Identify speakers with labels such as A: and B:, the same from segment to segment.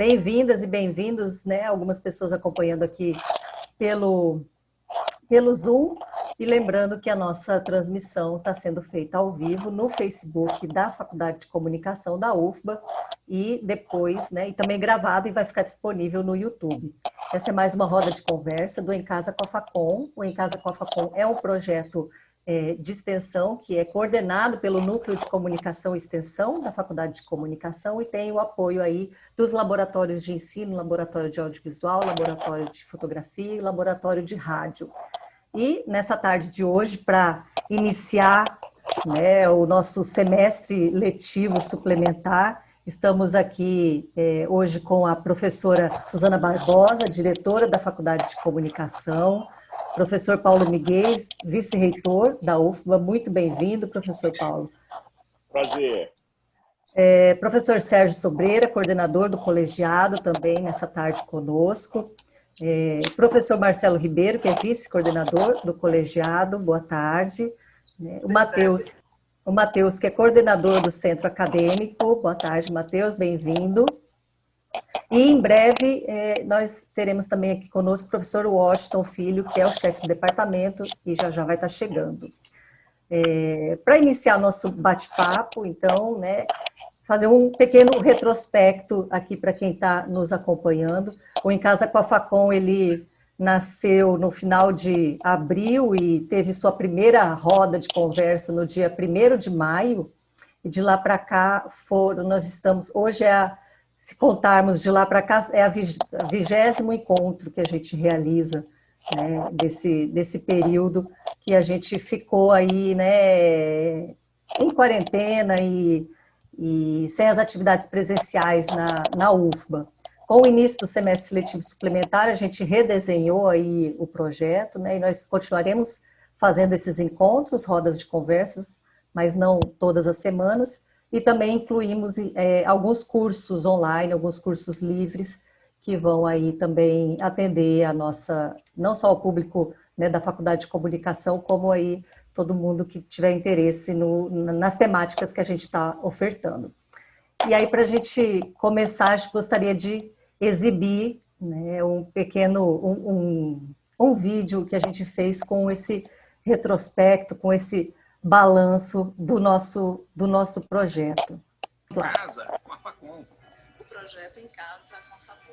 A: Bem-vindas e bem-vindos, né? Algumas pessoas acompanhando aqui pelo Zoom. E lembrando que a nossa transmissão está sendo feita ao vivo no Facebook da Faculdade de Comunicação da UFBA e depois, né, e também gravado e vai ficar disponível no YouTube. Essa é mais uma roda de conversa do Em Casa com a Facom. O Em Casa com a Facom é um projeto de extensão que é coordenado pelo Núcleo de Comunicação e Extensão da Faculdade de Comunicação e tem o apoio aí dos laboratórios de ensino, laboratório de audiovisual, laboratório de fotografia e laboratório de rádio. E nessa tarde de hoje, para iniciar, né, o nosso semestre letivo suplementar, estamos aqui hoje com a professora Suzana Barbosa, diretora da Faculdade de Comunicação, professor Paulo Miguel, vice-reitor da UFBA, muito bem-vindo, professor Paulo.
B: Prazer.
A: Professor Sérgio Sobreira, coordenador do colegiado, também nessa tarde conosco. Professor Marcelo Ribeiro, que é vice-coordenador do colegiado, boa tarde. O Matheus, que é coordenador do centro acadêmico, boa tarde, Matheus, bem-vindo. E em breve nós teremos também aqui conosco o professor Washington Filho, que é o chefe do departamento e já vai estar chegando. Para iniciar nosso bate-papo, então, né, fazer um pequeno retrospecto aqui para quem está nos acompanhando. O Em Casa com a Facom, ele nasceu no final de abril e teve sua primeira roda de conversa no dia 1º de maio, e de lá para cá nós estamos, hoje se contarmos de lá para cá, é a 20º encontro que a gente realiza, né, desse período que a gente ficou aí, né, em quarentena e sem as atividades presenciais na UFBA. Com o início do semestre letivo suplementar, a gente redesenhou aí o projeto, né, e nós continuaremos fazendo esses encontros, rodas de conversas, mas não todas as semanas, e também incluímos alguns cursos online, alguns cursos livres, que vão aí também atender a nossa, não só o público, né, da Faculdade de Comunicação, como aí todo mundo que tiver interesse nas temáticas que a gente está ofertando. E aí, para a gente começar, eu gostaria de exibir, né, um pequeno, um vídeo que a gente fez com esse retrospecto, com esse balanço do nosso projeto.
C: Em Casa com a Facom.
D: O projeto Em Casa com a Facom.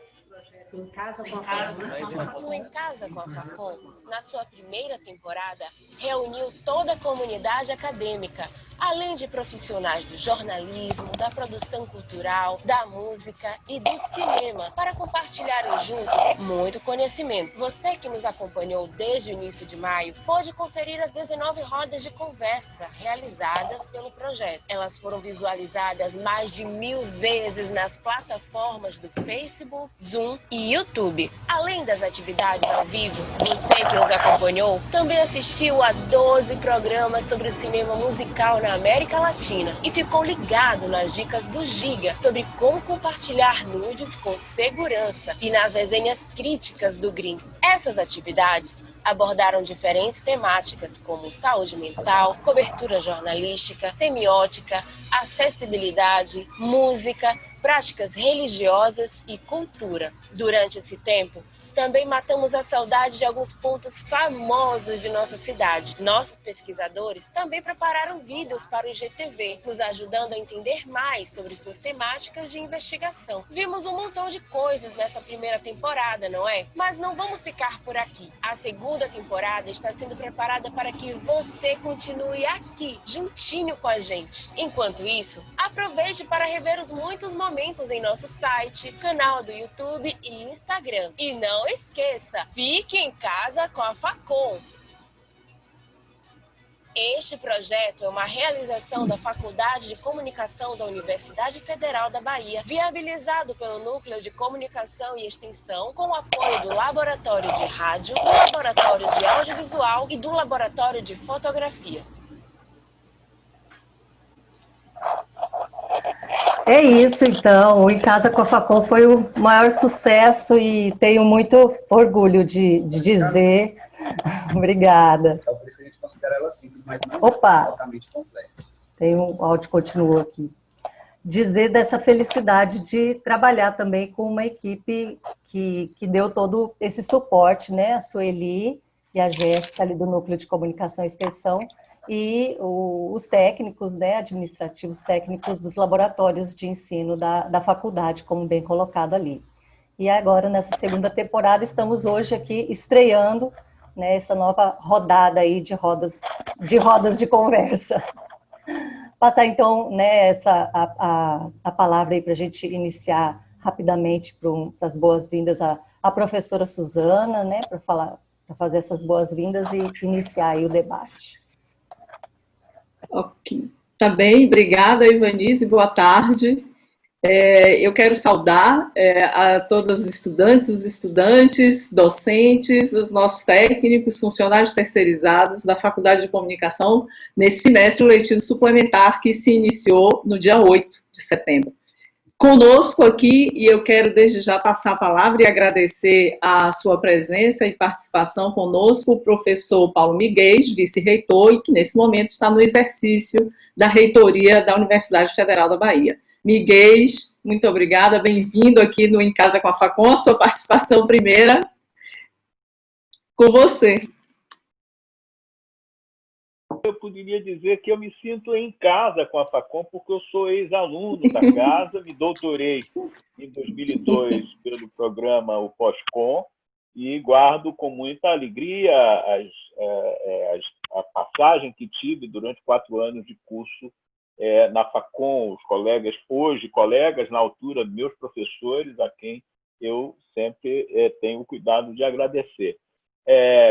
E: Em Casa com a Facom.
F: O Em Casa com a Facom, na sua primeira temporada, reuniu toda a comunidade acadêmica, além de profissionais do jornalismo, da produção cultural, da música e do cinema, para compartilharem juntos muito conhecimento. Você que nos acompanhou desde o início de maio, pôde conferir as 19 rodas de conversa realizadas pelo projeto. Elas foram visualizadas mais de 1000 vezes nas plataformas do Facebook, Zoom e YouTube. Além das atividades ao vivo, você que nos acompanhou também assistiu a 12 programas sobre o cinema musical na América Latina e ficou ligado nas dicas do Giga sobre como compartilhar nudes com segurança e nas resenhas críticas do Green. Essas atividades abordaram diferentes temáticas como saúde mental, cobertura jornalística, semiótica, acessibilidade, música, práticas religiosas e cultura. Durante esse tempo, também matamos a saudade de alguns pontos famosos de nossa cidade. Nossos pesquisadores também prepararam vídeos para o IGTV, nos ajudando a entender mais sobre suas temáticas de investigação. Vimos um montão de coisas nessa primeira temporada, não é? Mas não vamos ficar por aqui. A segunda temporada está sendo preparada para que você continue aqui, juntinho com a gente. Enquanto isso, aproveite para rever os muitos momentos em nosso site, canal do YouTube e Instagram. E não esqueça, fique em casa com a Facom. Este projeto é uma realização da Faculdade de Comunicação da Universidade Federal da Bahia, viabilizado pelo Núcleo de Comunicação e Extensão, com o apoio do Laboratório de Rádio, do Laboratório de Audiovisual e do Laboratório de Fotografia.
A: É isso, então. O Em Casa com a Facom foi o maior sucesso e tenho muito orgulho de dizer. Obrigada.
C: Então, por isso que a gente considera ela simples, mas não
A: Opa!
C: totalmente completa.
A: Tem um áudio continuou aqui. dizer dessa felicidade de trabalhar também com uma equipe que deu todo esse suporte, né? A Sueli e a Jéssica ali do Núcleo de Comunicação e Extensão e os técnicos, né, administrativos técnicos dos laboratórios de ensino da faculdade, como bem colocado ali. E agora, nessa segunda temporada, estamos hoje aqui estreando, né, essa nova rodada aí de rodas de conversa. Passar, então, né, a palavra aí para a gente iniciar rapidamente para as boas-vindas à professora Suzana, né, para fazer essas boas-vindas e iniciar aí o debate.
B: Ok. Tá bem, obrigada, Ivanice, boa tarde. Eu quero saudar a todos os estudantes, docentes, os nossos técnicos, funcionários terceirizados da Faculdade de Comunicação nesse semestre letivo suplementar que se iniciou no dia 8 de setembro. Conosco aqui, e eu quero desde já passar a palavra e agradecer a sua presença e participação conosco, o professor Paulo Miguel, vice-reitor, e que nesse momento está no exercício da reitoria da Universidade Federal da Bahia. Miguel, muito obrigada, bem-vindo aqui no Em Casa com a Facom, a sua participação primeira com você.
G: Eu poderia dizer que eu me sinto em casa com a Facom, porque eu sou ex-aluno da casa, me doutorei em 2002 pelo programa o Pós-Com, e guardo com muita alegria a passagem que tive durante 4 anos de curso na Facom, os colegas, hoje colegas, na altura meus professores, a quem eu sempre tenho o cuidado de agradecer.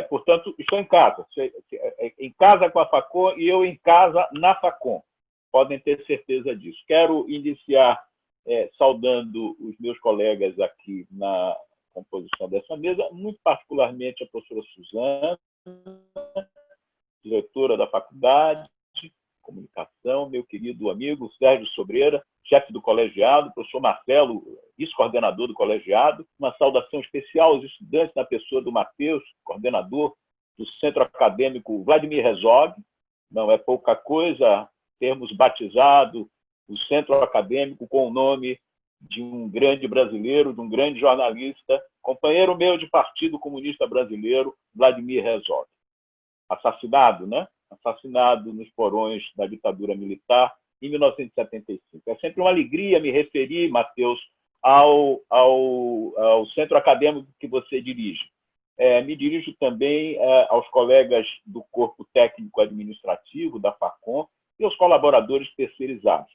G: Portanto, estou em casa com a Facom e eu em casa na Facom. Podem ter certeza disso. Quero iniciar saudando os meus colegas aqui na composição dessa mesa, muito particularmente a professora Suzana, diretora da faculdade de comunicação, meu querido amigo Sérgio Sobreira, chefe do colegiado, professor Marcelo, vice-coordenador do colegiado, uma saudação especial aos estudantes na pessoa do Matheus, coordenador do Centro Acadêmico Vladimir Herzog. Não é pouca coisa termos batizado o Centro Acadêmico com o nome de um grande brasileiro, de um grande jornalista, companheiro meu de Partido Comunista Brasileiro, Vladimir Herzog. Assassinado, né? Assassinado nos porões da ditadura militar em 1975. É sempre uma alegria me referir, Matheus, ao centro acadêmico que você dirige. Me dirijo também aos colegas do corpo técnico administrativo da Facom e aos colaboradores terceirizados.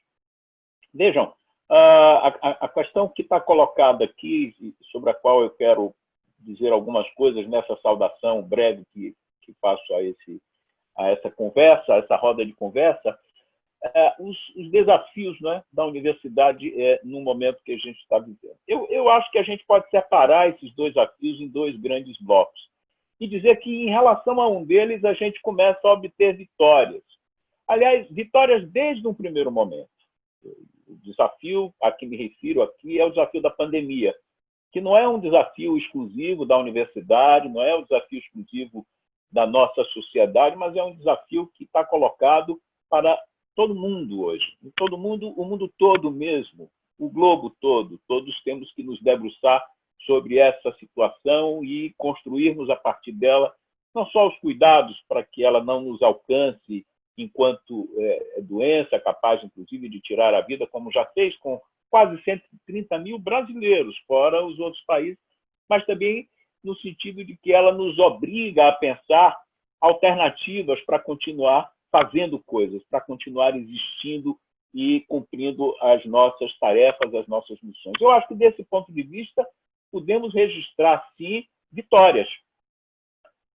G: Vejam, a questão que está colocada aqui, sobre a qual eu quero dizer algumas coisas nessa saudação breve que faço a essa conversa, a essa roda de conversa, os desafios, né, da universidade no momento que a gente está vivendo. Eu acho que a gente pode separar esses dois desafios em 2 grandes blocos e dizer que, em relação a um deles, a gente começa a obter vitórias. Aliás, vitórias desde um primeiro momento. O desafio a que me refiro aqui é o desafio da pandemia, que não é um desafio exclusivo da universidade, não é um desafio exclusivo da nossa sociedade, mas é um desafio que está colocado para todo mundo hoje. Todo mundo, o mundo todo mesmo, o globo todo. Todos temos que nos debruçar sobre essa situação e construirmos a partir dela não só os cuidados para que ela não nos alcance enquanto doença, capaz, inclusive, de tirar a vida, como já fez com quase 130 mil brasileiros, fora os outros países, mas também no sentido de que ela nos obriga a pensar alternativas para continuar fazendo coisas, para continuar existindo e cumprindo as nossas tarefas, as nossas missões. Eu acho que, desse ponto de vista, podemos registrar, sim, vitórias.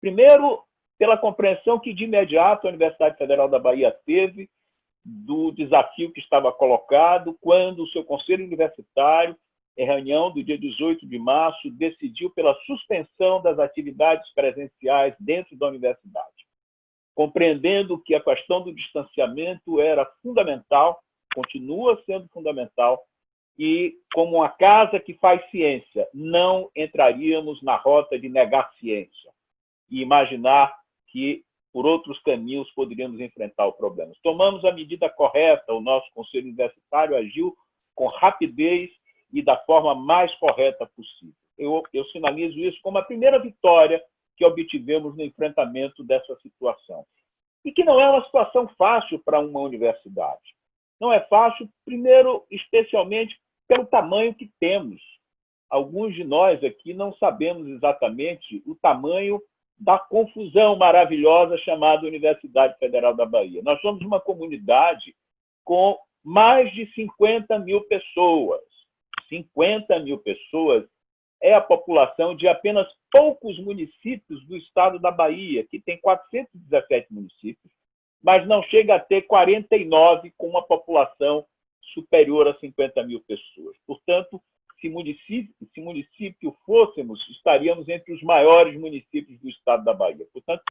G: Primeiro, pela compreensão que, de imediato, a Universidade Federal da Bahia teve do desafio que estava colocado quando o seu conselho universitário, em reunião do dia 18 de março, decidiu pela suspensão das atividades presenciais dentro da universidade, compreendendo que a questão do distanciamento era fundamental, continua sendo fundamental, e, como uma casa que faz ciência, não entraríamos na rota de negar ciência e imaginar que por outros caminhos poderíamos enfrentar o problema. Tomamos a medida correta, o nosso Conselho Universitário agiu com rapidez e da forma mais correta possível. Eu sinalizo isso como a primeira vitória que obtivemos no enfrentamento dessa situação. E que não é uma situação fácil para uma universidade. Não é fácil, primeiro, especialmente pelo tamanho que temos. Alguns de nós aqui não sabemos exatamente o tamanho da confusão maravilhosa chamada Universidade Federal da Bahia. Nós somos uma comunidade com mais de 50 mil pessoas. 50 mil pessoas é a população de apenas poucos municípios do estado da Bahia, que tem 417 municípios, mas não chega a ter 49 com uma população superior a 50 mil pessoas. Portanto, se município fôssemos, estaríamos entre os maiores municípios do estado da Bahia. Portanto,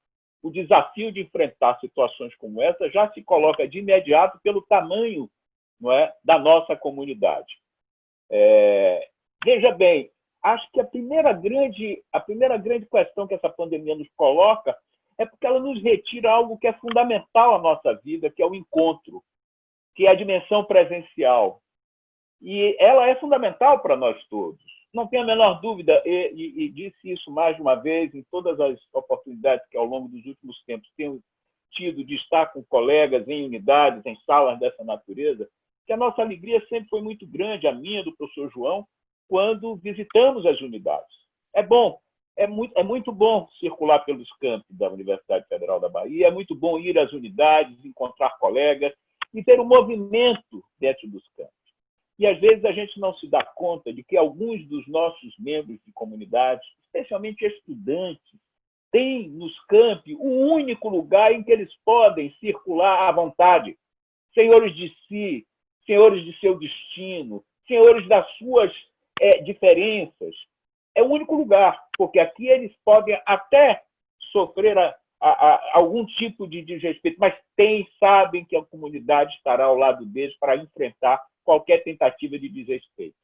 G: o desafio de enfrentar situações como essa já se coloca de imediato pelo tamanho, não é, da nossa comunidade. Veja bem, acho que a primeira grande questão que essa pandemia nos coloca é porque ela nos retira algo que é fundamental à nossa vida, que é o encontro, que é a dimensão presencial. E ela é fundamental para nós todos. Não tenho a menor dúvida, e disse isso mais de uma vez, em todas as oportunidades que ao longo dos últimos tempos tenho tido de estar com colegas em unidades, em salas dessa natureza, que a nossa alegria sempre foi muito grande, a minha, do professor João, quando visitamos as unidades. É bom, é muito bom circular pelos campos da Universidade Federal da Bahia, é muito bom ir às unidades, encontrar colegas e ter um movimento dentro dos campos. E, às vezes, a gente não se dá conta de que alguns dos nossos membros de comunidades, especialmente estudantes, têm nos campi o único lugar em que eles podem circular à vontade, senhores de si, senhores de seu destino, senhores das suas diferenças. É o único lugar, porque aqui eles podem até sofrer algum tipo de desrespeito, mas sabem que a comunidade estará ao lado deles para enfrentar qualquer tentativa de desrespeito.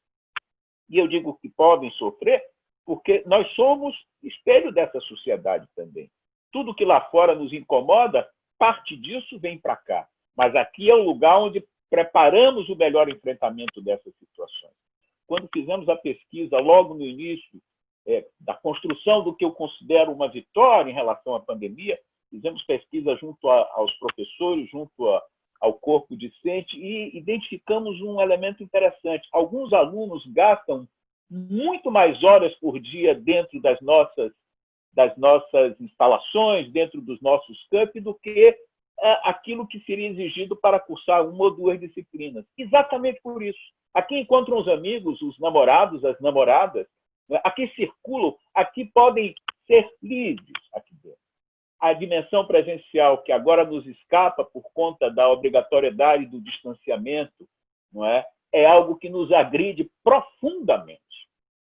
G: E eu digo que podem sofrer porque nós somos espelho dessa sociedade também. Tudo que lá fora nos incomoda, parte disso vem para cá. Mas aqui é o lugar onde preparamos o melhor enfrentamento dessas situações. Quando fizemos a pesquisa, logo no início da construção do que eu considero uma vitória em relação à pandemia, fizemos pesquisa junto aos professores, junto ao corpo discente, e identificamos um elemento interessante. Alguns alunos gastam muito mais horas por dia dentro das nossas instalações, dentro dos nossos campi, do que aquilo que seria exigido para cursar uma ou duas disciplinas. Exatamente por isso. Aqui encontram os amigos, os namorados, as namoradas, aqui circulam, aqui podem ser livres aqui dentro. A dimensão presencial, que agora nos escapa por conta da obrigatoriedade do distanciamento, não é algo que nos agride profundamente.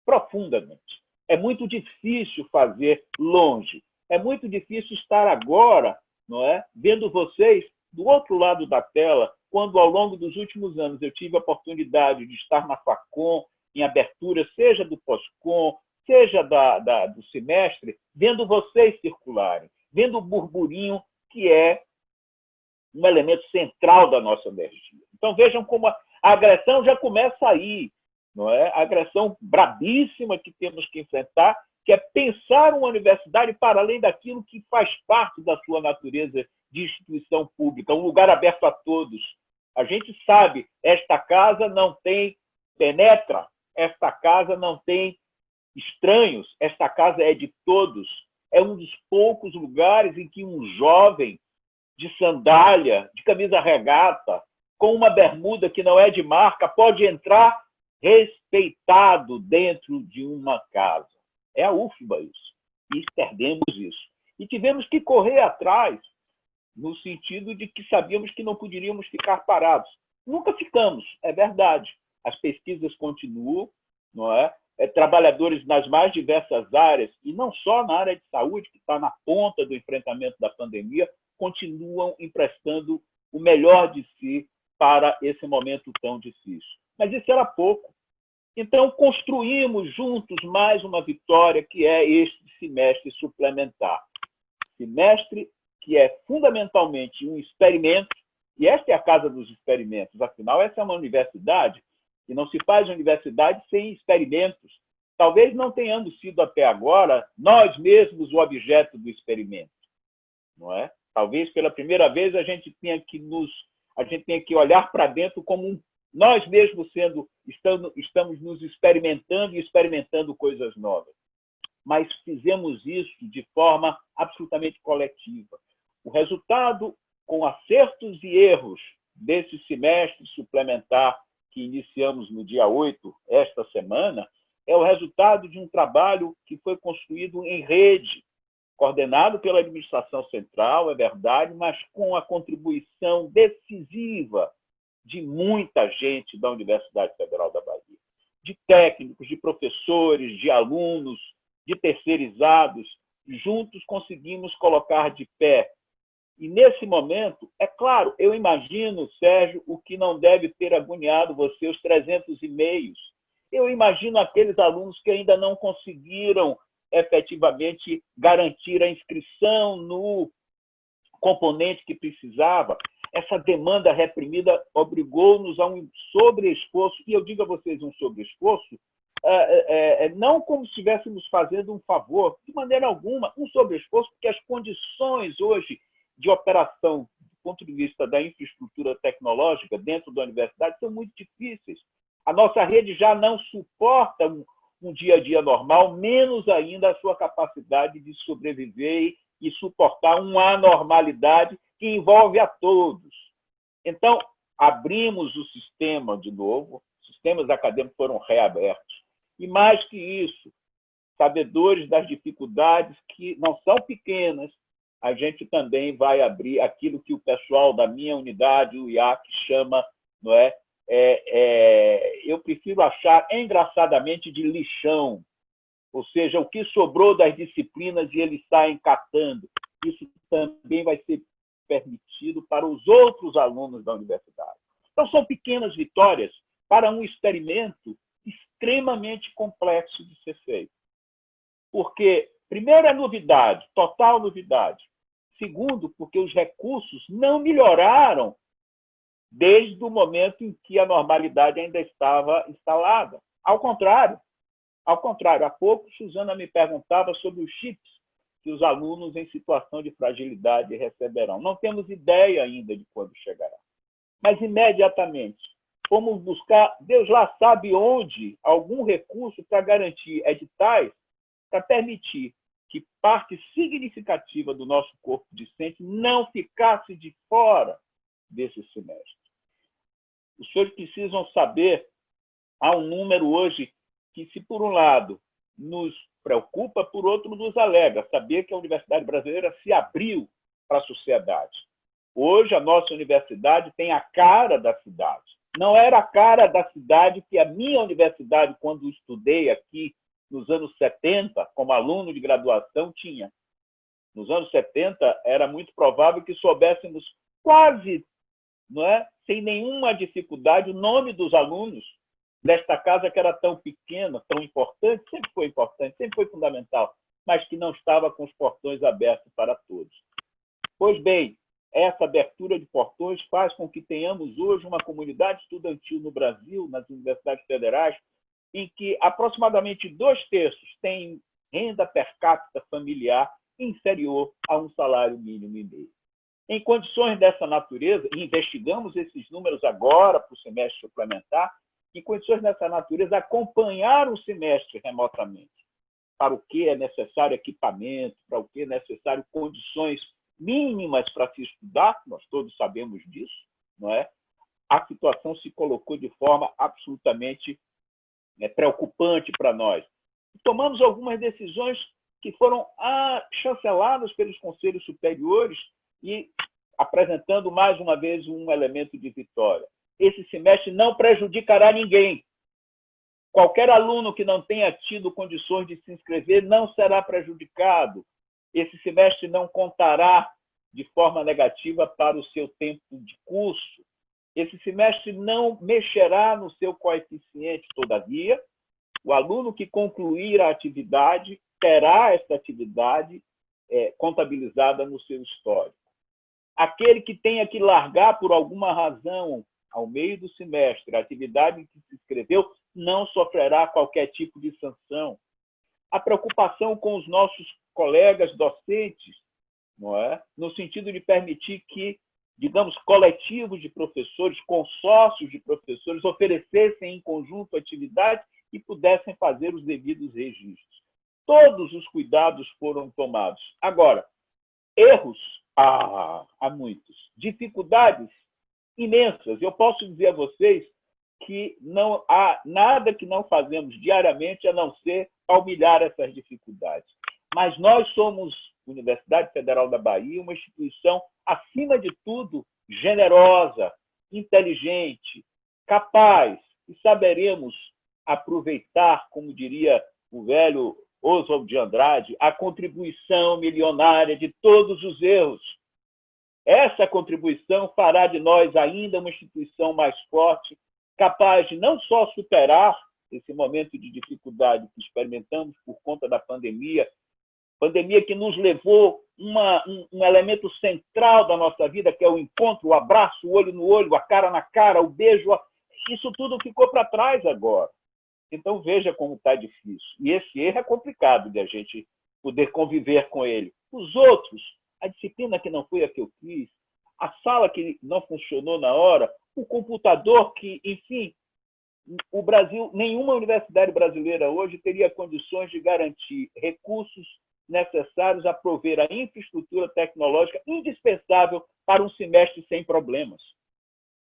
G: Profundamente. É muito difícil fazer longe. É muito difícil estar agora, não é, vendo vocês do outro lado da tela, quando ao longo dos últimos anos eu tive a oportunidade de estar na Facom, em abertura, seja do pós-com, seja do semestre, vendo vocês circularem, vendo o burburinho, que é um elemento central da nossa energia. Então, vejam como a agressão já começa aí, não é? A agressão brabíssima que temos que enfrentar, que é pensar uma universidade para além daquilo que faz parte da sua natureza de instituição pública, um lugar aberto a todos. A gente sabe, esta casa não tem penetra, esta casa não tem estranhos, esta casa é de todos. É um dos poucos lugares em que um jovem de sandália, de camisa regata, com uma bermuda que não é de marca, pode entrar respeitado dentro de uma casa. É a UFBA isso. E perdemos isso. E tivemos que correr atrás, no sentido de que sabíamos que não poderíamos ficar parados. Nunca ficamos, é verdade. As pesquisas continuam, não é? Trabalhadores nas mais diversas áreas, e não só na área de saúde, que está na ponta do enfrentamento da pandemia, continuam emprestando o melhor de si para esse momento tão difícil. Mas isso era pouco. Então, construímos juntos mais uma vitória, que é este semestre suplementar. Semestre que é fundamentalmente um experimento, e esta é a casa dos experimentos, afinal, essa é uma universidade, e não se faz universidade sem experimentos. Talvez não tenhamos sido até agora nós mesmos o objeto do experimento, não é? Talvez pela primeira vez a gente tenha que olhar para dentro como nós mesmos estamos nos experimentando e experimentando coisas novas. Mas fizemos isso de forma absolutamente coletiva. O resultado, com acertos e erros desse semestre suplementar que iniciamos no dia 8, esta semana, é o resultado de um trabalho que foi construído em rede, coordenado pela administração central, é verdade, mas com a contribuição decisiva de muita gente da Universidade Federal da Bahia, de técnicos, de professores, de alunos, de terceirizados. Juntos conseguimos colocar de pé. E, nesse momento, é claro, eu imagino, Sérgio, o que não deve ter agoniado você, os 300 e-mails. Eu imagino aqueles alunos que ainda não conseguiram efetivamente garantir a inscrição no componente que precisava. Essa demanda reprimida obrigou-nos a um sobreesforço, e eu digo a vocês um sobreesforço, não como se estivéssemos fazendo um favor, de maneira alguma, um sobreesforço, porque as condições hoje de operação, do ponto de vista da infraestrutura tecnológica dentro da universidade, são muito difíceis. A nossa rede já não suporta um dia a dia normal, menos ainda a sua capacidade de sobreviver e suportar uma anormalidade que envolve a todos. Então, abrimos o sistema de novo, sistemas acadêmicos foram reabertos. E, mais que isso, sabedores das dificuldades que não são pequenas, a gente também vai abrir aquilo que o pessoal da minha unidade, o IAC, chama, não é? Eu prefiro achar, engraçadamente, de lixão, ou seja, o que sobrou das disciplinas e eles saem catando. Isso também vai ser permitido para os outros alunos da universidade. Então, são pequenas vitórias para um experimento extremamente complexo de ser feito. Porque, primeiro, é novidade, total novidade. Segundo, porque os recursos não melhoraram desde o momento em que a normalidade ainda estava instalada. Ao contrário, há pouco, Suzana me perguntava sobre os chips que os alunos em situação de fragilidade receberão. Não temos ideia ainda de quando chegará. Mas, imediatamente, fomos buscar, Deus lá sabe onde, algum recurso para garantir editais para permitir que parte significativa do nosso corpo discente não ficasse de fora desse semestre. Os senhores precisam saber, há um número hoje que, se por um lado nos preocupa, por outro nos alegra, saber que a Universidade Brasileira se abriu para a sociedade. Hoje, a nossa universidade tem a cara da cidade. Não era a cara da cidade que a minha universidade, quando estudei aqui nos anos 70, como aluno de graduação, tinha. Nos anos 70, era muito provável que soubéssemos quase, não é, sem nenhuma dificuldade, o nome dos alunos desta casa que era tão pequena, tão importante, sempre foi fundamental, mas que não estava com os portões abertos para todos. Pois bem, essa abertura de portões faz com que tenhamos hoje uma comunidade estudantil no Brasil, nas universidades federais, em que aproximadamente 2/3 têm renda per capita familiar inferior a um salário mínimo e meio. Em condições dessa natureza, e investigamos esses números agora para o semestre suplementar, em condições dessa natureza, acompanhar o semestre remotamente, para o que é necessário equipamento, para o que é necessário condições mínimas para se estudar, nós todos sabemos disso, não é? A situação se colocou de forma absolutamente preocupante para nós. Tomamos algumas decisões que foram chanceladas pelos conselhos superiores e apresentando mais uma vez um elemento de vitória. Esse semestre não prejudicará ninguém. Qualquer aluno que não tenha tido condições de se inscrever não será prejudicado. Esse semestre não contará de forma negativa para o seu tempo de curso. Esse semestre não mexerá no seu coeficiente. Todavia, o aluno que concluir a atividade terá essa atividade contabilizada no seu histórico. aquele que tenha que largar por alguma razão, ao meio do semestre, a atividade em que se inscreveu, não sofrerá qualquer tipo de sanção. A preocupação com os nossos colegas docentes, não é? No sentido de permitir que, digamos, coletivos de professores, consórcios de professores, oferecessem em conjunto atividades e pudessem fazer os devidos registros. Todos os cuidados foram tomados. Agora, erros, há muitos. Dificuldades imensas. Eu posso dizer a vocês que não há nada que não fazemos diariamente a não ser palmilhar essas dificuldades. Mas nós somos, Universidade Federal da Bahia, uma instituição, acima de tudo, generosa, inteligente, capaz, e saberemos aproveitar, como diria o velho Oswald de Andrade, a contribuição milionária de todos os erros. Essa contribuição fará de nós ainda uma instituição mais forte, capaz de não só superar esse momento de dificuldade que experimentamos por conta da pandemia que nos levou um elemento central da nossa vida, que é o encontro, o abraço, o olho no olho, a cara na cara, o beijo. Isso tudo ficou para trás agora. Então, veja como está difícil. E esse erro é complicado de a gente poder conviver com ele. Os outros, a disciplina que não foi a que eu fiz, a sala que não funcionou na hora, o computador que, enfim, o Brasil, nenhuma universidade brasileira hoje teria condições de garantir recursos necessários a prover a infraestrutura tecnológica indispensável para um semestre sem problemas.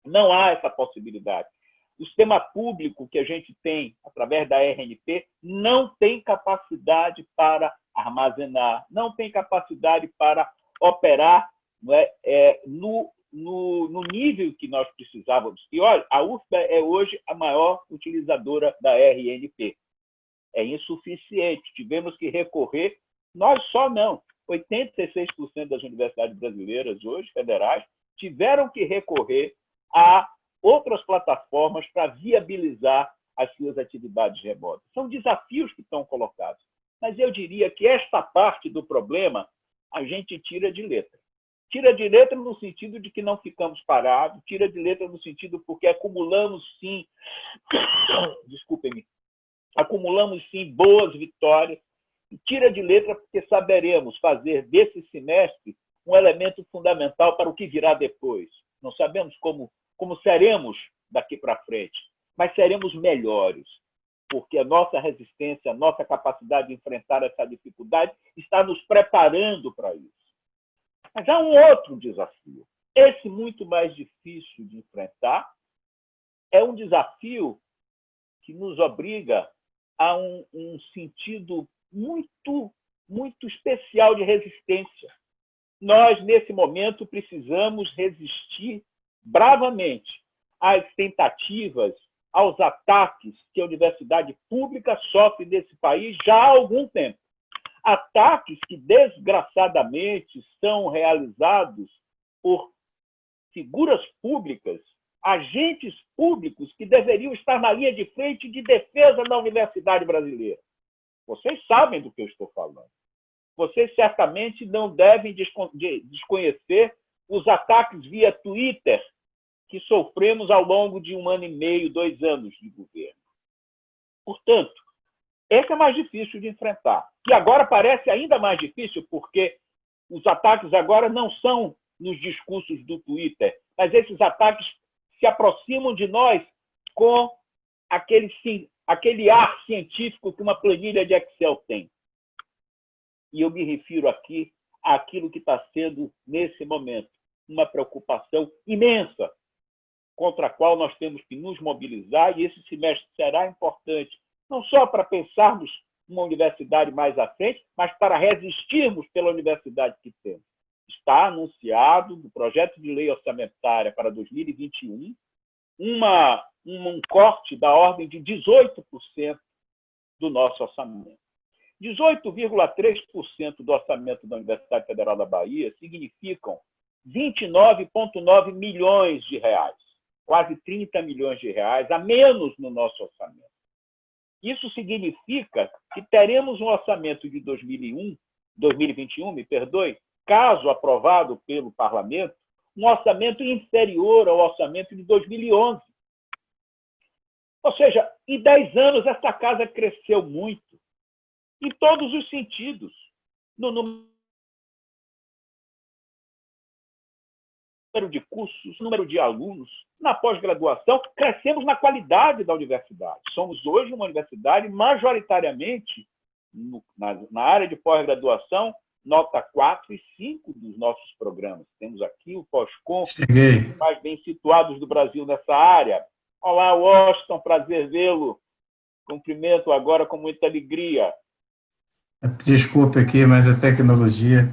G: Não há essa possibilidade. O sistema público que a gente tem, através da RNP, não tem capacidade para armazenar, não tem capacidade para operar, não é, no nível que nós precisávamos. E, olha, a UFBA é hoje a maior utilizadora da RNP. É insuficiente. Tivemos que recorrer, nós só não. 86% das universidades brasileiras hoje, federais, tiveram que recorrer a outras plataformas para viabilizar as suas atividades remotas. São desafios que estão colocados. Mas eu diria que esta parte do problema a gente tira de letra. Tira de letra no sentido de que não ficamos parados, tira de letra no sentido porque acumulamos, sim, desculpem-me, acumulamos, sim, boas vitórias, e tira de letra porque saberemos fazer desse semestre um elemento fundamental para o que virá depois. Não sabemos como seremos daqui para frente, mas seremos melhores, porque a nossa resistência, a nossa capacidade de enfrentar essa dificuldade está nos preparando para isso. Mas há um outro desafio. Esse muito mais difícil de enfrentar é um desafio que nos obriga a um sentido muito, muito especial de resistência. Nós, nesse momento, precisamos resistir bravamente às tentativas, aos ataques que a universidade pública sofre nesse país já há algum tempo. Ataques que, desgraçadamente, são realizados por figuras públicas, agentes públicos que deveriam estar na linha de frente de defesa da universidade brasileira. Vocês sabem do que eu estou falando. Vocês certamente não devem desconhecer os ataques via Twitter que sofremos ao longo de 1 ano e meio, 2 anos de governo. Portanto, esse é mais difícil de enfrentar. E agora parece ainda mais difícil, porque os ataques agora não são nos discursos do Twitter, mas esses ataques se aproximam de nós com aquele ar científico que uma planilha de Excel tem. E eu me refiro aqui àquilo que está sendo, nesse momento, uma preocupação imensa contra a qual nós temos que nos mobilizar, e esse semestre será importante, não só para pensarmos uma universidade mais à frente, mas para resistirmos pela universidade que temos. Está anunciado no projeto de lei orçamentária para 2021 um corte da ordem de 18% do nosso orçamento. 18,3% do orçamento da Universidade Federal da Bahia significam 29,9 milhões de reais, quase 30 milhões de reais a menos no nosso orçamento. Isso significa que teremos um orçamento de 2021, caso aprovado pelo parlamento, um orçamento inferior ao orçamento de 2011. Ou seja, em 10 anos, essa casa cresceu muito, em todos os sentidos. No número de cursos, no número de alunos, na pós-graduação, crescemos na qualidade da universidade. Somos hoje uma universidade majoritariamente, na área de pós-graduação, nota 4 e 5 dos nossos programas. Temos aqui o Pós-Com, os mais bem situados do Brasil nessa área. Olá, Washington, prazer vê-lo. Cumprimento agora com muita alegria.
H: Desculpe aqui, mas a tecnologia...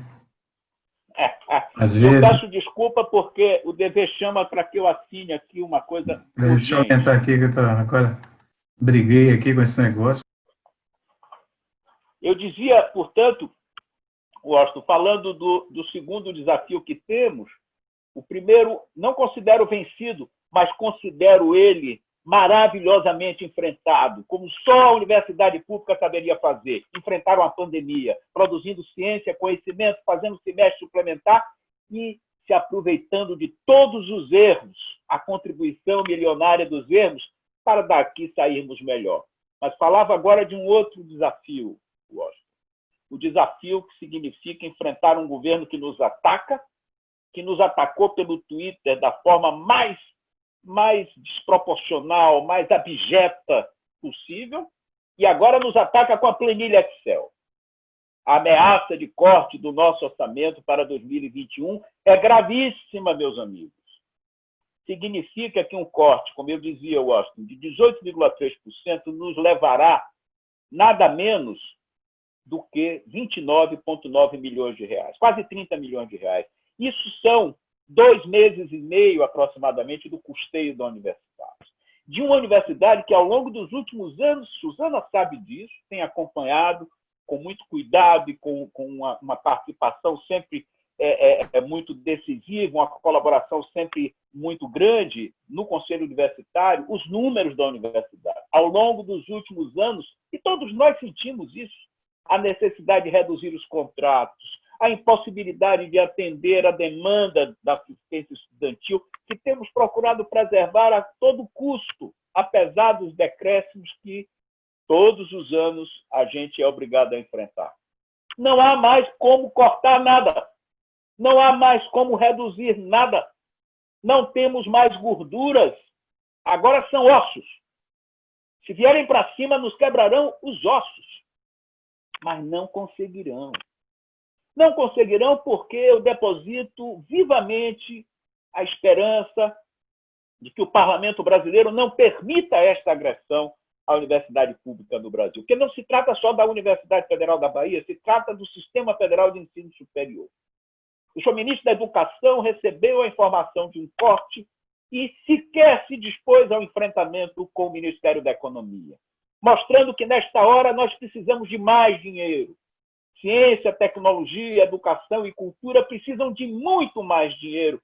H: Às
G: Eu
H: vezes...
G: peço desculpa porque o dever chama para que eu assine aqui uma coisa urgente.
H: Deixa eu aumentar aqui, que eu agora briguei aqui com esse negócio.
G: Eu dizia, portanto, Washington, falando do segundo desafio que temos, o primeiro não considero vencido, mas considero ele maravilhosamente enfrentado, como só a universidade pública saberia fazer. Enfrentaram a pandemia, produzindo ciência, conhecimento, fazendo semestre suplementar e se aproveitando de todos os erros, a contribuição milionária dos erros, para daqui sairmos melhor. Mas falava agora de um outro desafio, Washington. O desafio que significa enfrentar um governo que nos ataca, que nos atacou pelo Twitter da forma mais desproporcional, mais abjeta possível, e agora nos ataca com a planilha Excel. A ameaça de corte do nosso orçamento para 2021 é gravíssima, meus amigos. Significa que um corte, como eu dizia, Washington, de 18,3% nos levará nada menos do que 29,9 milhões de reais, quase 30 milhões de reais. Isso são 2 meses e meio, aproximadamente, do custeio da universidade. De uma universidade que, ao longo dos últimos anos, Suzana sabe disso, tem acompanhado com muito cuidado e com uma participação sempre muito decisiva, uma colaboração sempre muito grande no Conselho Universitário, os números da universidade. Ao longo dos últimos anos, e todos nós sentimos isso, a necessidade de reduzir os contratos, a impossibilidade de atender a demanda da assistência estudantil, que temos procurado preservar a todo custo, apesar dos decréscimos que todos os anos a gente é obrigado a enfrentar. Não há mais como cortar nada. Não há mais como reduzir nada. Não temos mais gorduras. Agora são ossos. Se vierem para cima, nos quebrarão os ossos. Mas não conseguirão. Não conseguirão porque eu deposito vivamente a esperança de que o parlamento brasileiro não permita esta agressão à universidade pública do Brasil. Porque não se trata só da Universidade Federal da Bahia, se trata do Sistema Federal de Ensino Superior. O senhor ministro da Educação recebeu a informação de um corte e sequer se dispôs ao enfrentamento com o Ministério da Economia, mostrando que, nesta hora, nós precisamos de mais dinheiro. Ciência, tecnologia, educação e cultura precisam de muito mais dinheiro,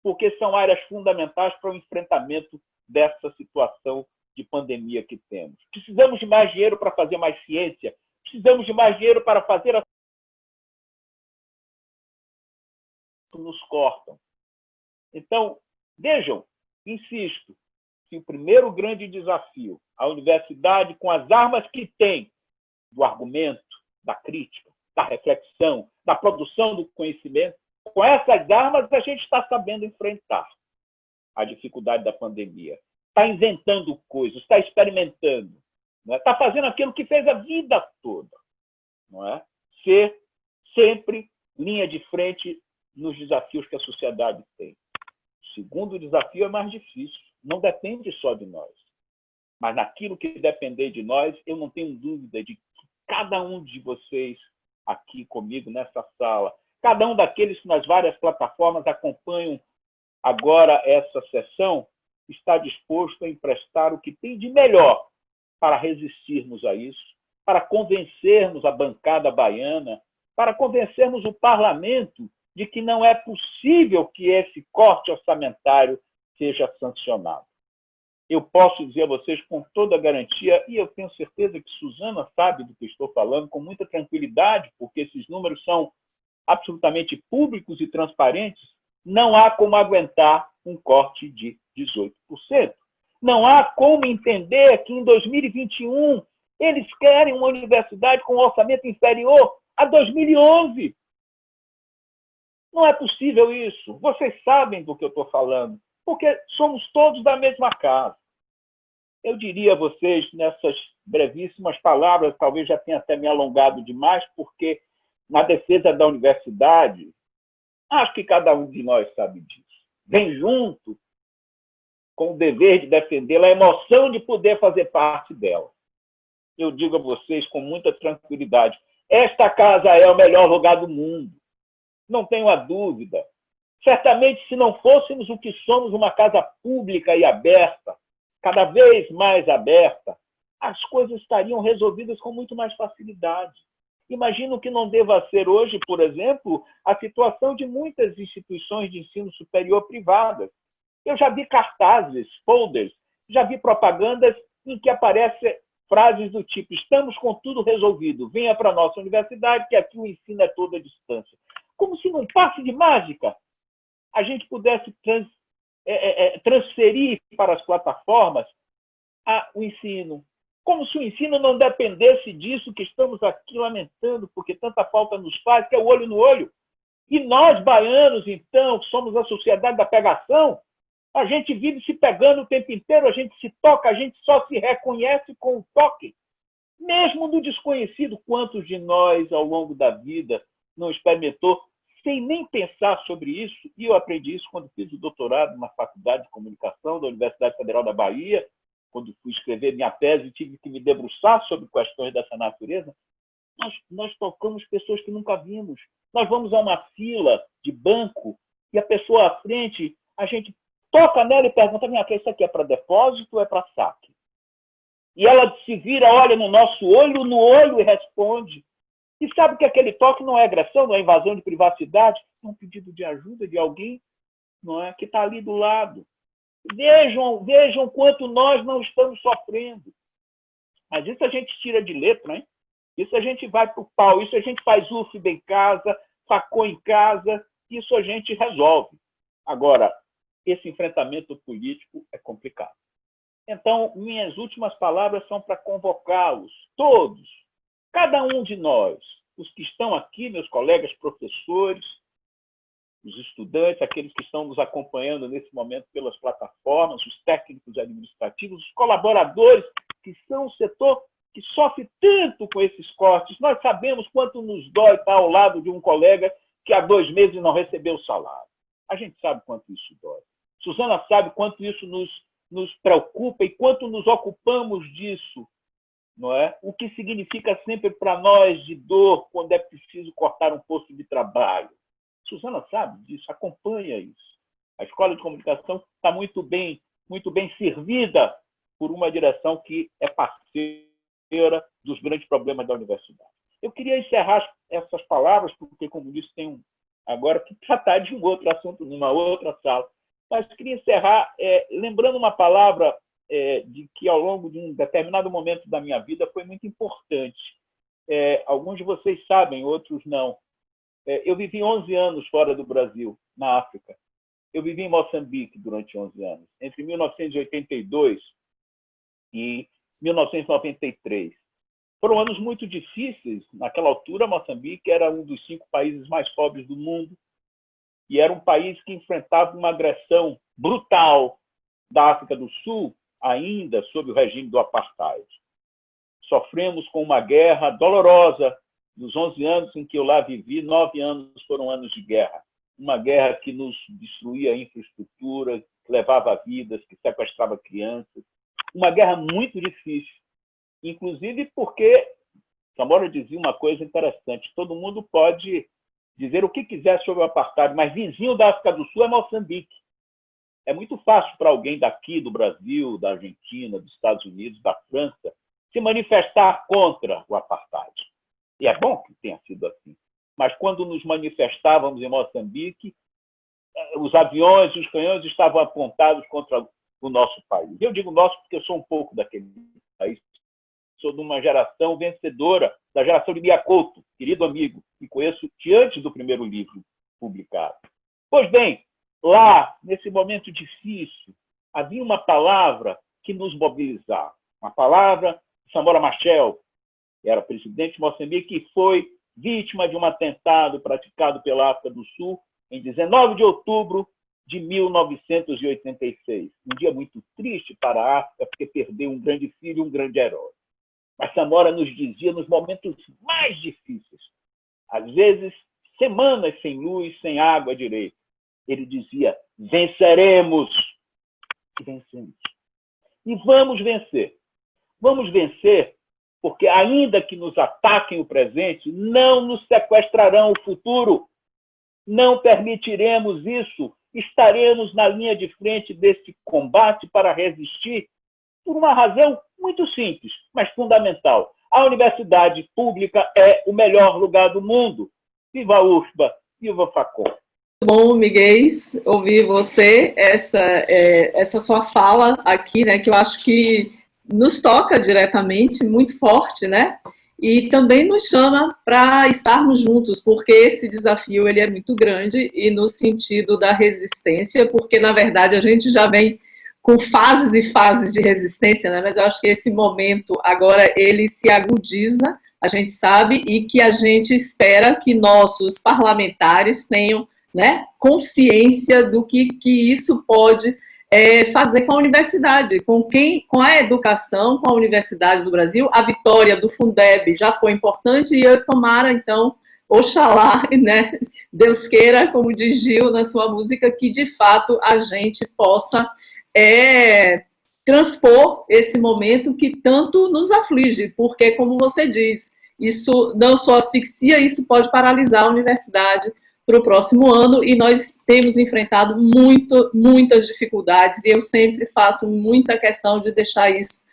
G: porque são áreas fundamentais para o enfrentamento dessa situação de pandemia que temos. Precisamos de mais dinheiro para fazer mais ciência, precisamos de mais dinheiro para fazer a... nos cortam. Então, vejam, insisto, que o primeiro grande desafio, a universidade, com as armas que tem, do argumento, da crítica, da reflexão, da produção do conhecimento, com essas armas a gente está sabendo enfrentar a dificuldade da pandemia. Está inventando coisas, está experimentando, não é? Está fazendo aquilo que fez a vida toda, não é? Ser sempre linha de frente nos desafios que a sociedade tem. O segundo desafio é mais difícil, não depende só de nós. Mas naquilo que depender de nós, eu não tenho dúvida de que cada um de vocês aqui comigo nessa sala, cada um daqueles que nas várias plataformas acompanham agora essa sessão, está disposto a emprestar o que tem de melhor para resistirmos a isso, para convencermos a bancada baiana, para convencermos o parlamento de que não é possível que esse corte orçamentário seja sancionado. Eu posso dizer a vocês com toda a garantia, e eu tenho certeza que Suzana sabe do que estou falando, com muita tranquilidade, porque esses números são absolutamente públicos e transparentes, não há como aguentar um corte de 18%. Não há como entender que em 2021 eles querem uma universidade com um orçamento inferior a 2011. Não é possível isso. Vocês sabem do que eu estou falando, porque somos todos da mesma casa. Eu diria a vocês, nessas brevíssimas palavras, talvez já tenha até me alongado demais, porque na defesa da universidade, acho que cada um de nós sabe disso. Vem junto com o dever de defendê-la, a emoção de poder fazer parte dela. Eu digo a vocês com muita tranquilidade, esta casa é o melhor lugar do mundo. Não tenho a dúvida. Certamente, se não fôssemos o que somos, uma casa pública e aberta, cada vez mais aberta, as coisas estariam resolvidas com muito mais facilidade. Imagino que não deva ser hoje, por exemplo, a situação de muitas instituições de ensino superior privadas. Eu já vi cartazes, folders, já vi propagandas em que aparecem frases do tipo: estamos com tudo resolvido, venha para a nossa universidade, que aqui o ensino é todo à distância. Como se num passe de mágica a gente pudesse transferir para as plataformas o ensino. Como se o ensino não dependesse disso que estamos aqui lamentando, porque tanta falta nos faz, que é o olho no olho. E nós, baianos, então, que somos a sociedade da pegação, a gente vive se pegando o tempo inteiro, a gente se toca, a gente só se reconhece com o toque. Mesmo no desconhecido, quantos de nós, ao longo da vida, não experimentou, sem nem pensar sobre isso? E eu aprendi isso quando fiz o doutorado na Faculdade de Comunicação da Universidade Federal da Bahia, quando fui escrever minha tese, tive que me debruçar sobre questões dessa natureza. Nós tocamos pessoas que nunca vimos. Nós vamos a uma fila de banco e a pessoa à frente, a gente toca nela e pergunta: isso aqui é para depósito ou é para saque? E ela se vira, olha no nosso olho no olho e responde. E sabe que aquele toque não é agressão, não é invasão de privacidade, é um pedido de ajuda de alguém, não é, que está ali do lado. Vejam quanto nós não estamos sofrendo. Mas isso a gente tira de letra, hein? Isso a gente vai para o pau, isso a gente faz UFB em casa, facou em casa, isso a gente resolve. Agora, esse enfrentamento político é complicado. Então, minhas últimas palavras são para convocá-los, todos, cada um de nós, os que estão aqui, meus colegas professores, os estudantes, aqueles que estão nos acompanhando nesse momento pelas plataformas, os técnicos administrativos, os colaboradores, que são o setor que sofre tanto com esses cortes. Nós sabemos quanto nos dói estar ao lado de um colega que há 2 meses não recebeu o salário. A gente sabe quanto isso dói. Suzana sabe quanto isso nos preocupa e quanto nos ocupamos disso, não é? O que significa sempre para nós de dor quando é preciso cortar um posto de trabalho. Suzana sabe disso, acompanha isso. A Escola de Comunicação está muito bem servida por uma direção que é parceira dos grandes problemas da universidade. Eu queria encerrar essas palavras, porque, como disse, tenho agora que tratar de um outro assunto numa outra sala. Mas queria encerrar lembrando uma palavra de que, ao longo de um determinado momento da minha vida, foi muito importante. Alguns de vocês sabem, outros não. Eu vivi 11 anos fora do Brasil, na África. Eu vivi em Moçambique durante 11 anos, entre 1982 e 1993. Foram anos muito difíceis. Naquela altura, Moçambique era um dos 5 países mais pobres do mundo e era um país que enfrentava uma agressão brutal da África do Sul, ainda sob o regime do apartheid. Sofremos com uma guerra dolorosa. Nos 11 anos em que eu lá vivi, 9 anos foram anos de guerra. Uma guerra que nos destruía a infraestrutura, que levava vidas, que sequestrava crianças. Uma guerra muito difícil. Inclusive porque, Samora dizia uma coisa interessante: todo mundo pode dizer o que quiser sobre o apartheid, mas vizinho da África do Sul é Moçambique. É muito fácil para alguém daqui, do Brasil, da Argentina, dos Estados Unidos, da França, se manifestar contra o apartheid. E é bom que tenha sido assim. Mas quando nos manifestávamos em Moçambique, os aviões e os canhões estavam apontados contra o nosso país. Eu digo nosso porque eu sou um pouco daquele país, sou de uma geração vencedora, da geração de Mia Couto, querido amigo, que conheço de antes do primeiro livro publicado. Pois bem, lá, nesse momento difícil, havia uma palavra que nos mobilizava, uma palavra de Samora Machel, que era presidente de Moçambique, que foi vítima de um atentado praticado pela África do Sul em 19 de outubro de 1986. Um dia muito triste para a África, porque perdeu um grande filho, um grande herói. Mas Samora nos dizia, nos momentos mais difíceis, às vezes semanas sem luz, sem água direito, ele dizia: venceremos. E vencemos. E vamos vencer. Vamos vencer porque, ainda que nos ataquem o presente, não nos sequestrarão o futuro. Não permitiremos isso. Estaremos na linha de frente desse combate para resistir por uma razão muito simples, mas fundamental. A universidade pública é o melhor lugar do mundo. Viva a UFBA, viva a Facom.
B: Bom, Miguel, ouvir você, essa sua fala aqui, né, que eu acho que nos toca diretamente, muito forte, né, e também nos chama para estarmos juntos, porque esse desafio ele é muito grande, e no sentido da resistência, porque, na verdade, a gente já vem com fases e fases de resistência, né, mas eu acho que esse momento, agora, ele se agudiza, a gente sabe, e que a gente espera que nossos parlamentares tenham, né, consciência do que isso pode fazer com a universidade, com a educação, com a Universidade do Brasil. A vitória do Fundeb já foi importante, e eu tomara, então, oxalá, né, Deus queira, como diz Gil na sua música, que de fato a gente possa transpor esse momento que tanto nos aflige, porque, como você diz, isso não só asfixia, isso pode paralisar a universidade para o próximo ano, e nós temos enfrentado muitas dificuldades, e eu sempre faço muita questão de deixar isso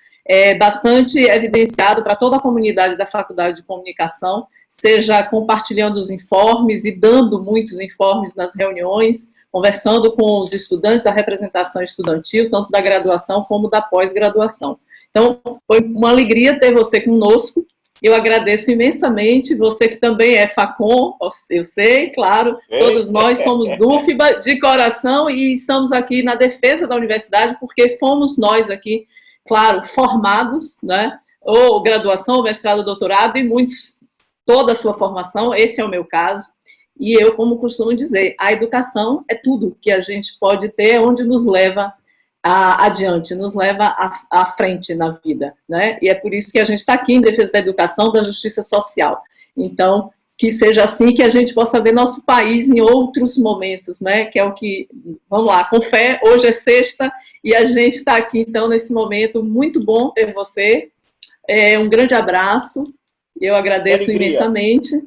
B: bastante evidenciado para toda a comunidade da Faculdade de Comunicação, seja compartilhando os informes e dando muitos informes nas reuniões, conversando com os estudantes, a representação estudantil, tanto da graduação como da pós-graduação. Então, foi uma alegria ter você conosco. Eu agradeço imensamente, você que também é Facom, eu sei, claro, todos nós somos UFBA de coração, e estamos aqui na defesa da universidade, porque fomos nós aqui, claro, formados, né, ou graduação, ou mestrado, doutorado, e muitos, toda a sua formação, esse é o meu caso, e eu, como costumo dizer, a educação é tudo que a gente pode ter, onde nos leva adiante, nos leva à frente na vida, né? E é por isso que a gente está aqui em defesa da educação, da justiça social. Então, que seja assim, que a gente possa ver nosso país em outros momentos, né? Que é o que, vamos lá, com fé, hoje é sexta, e a gente está aqui, então, nesse momento. Muito bom ter você, um grande abraço, eu agradeço imensamente,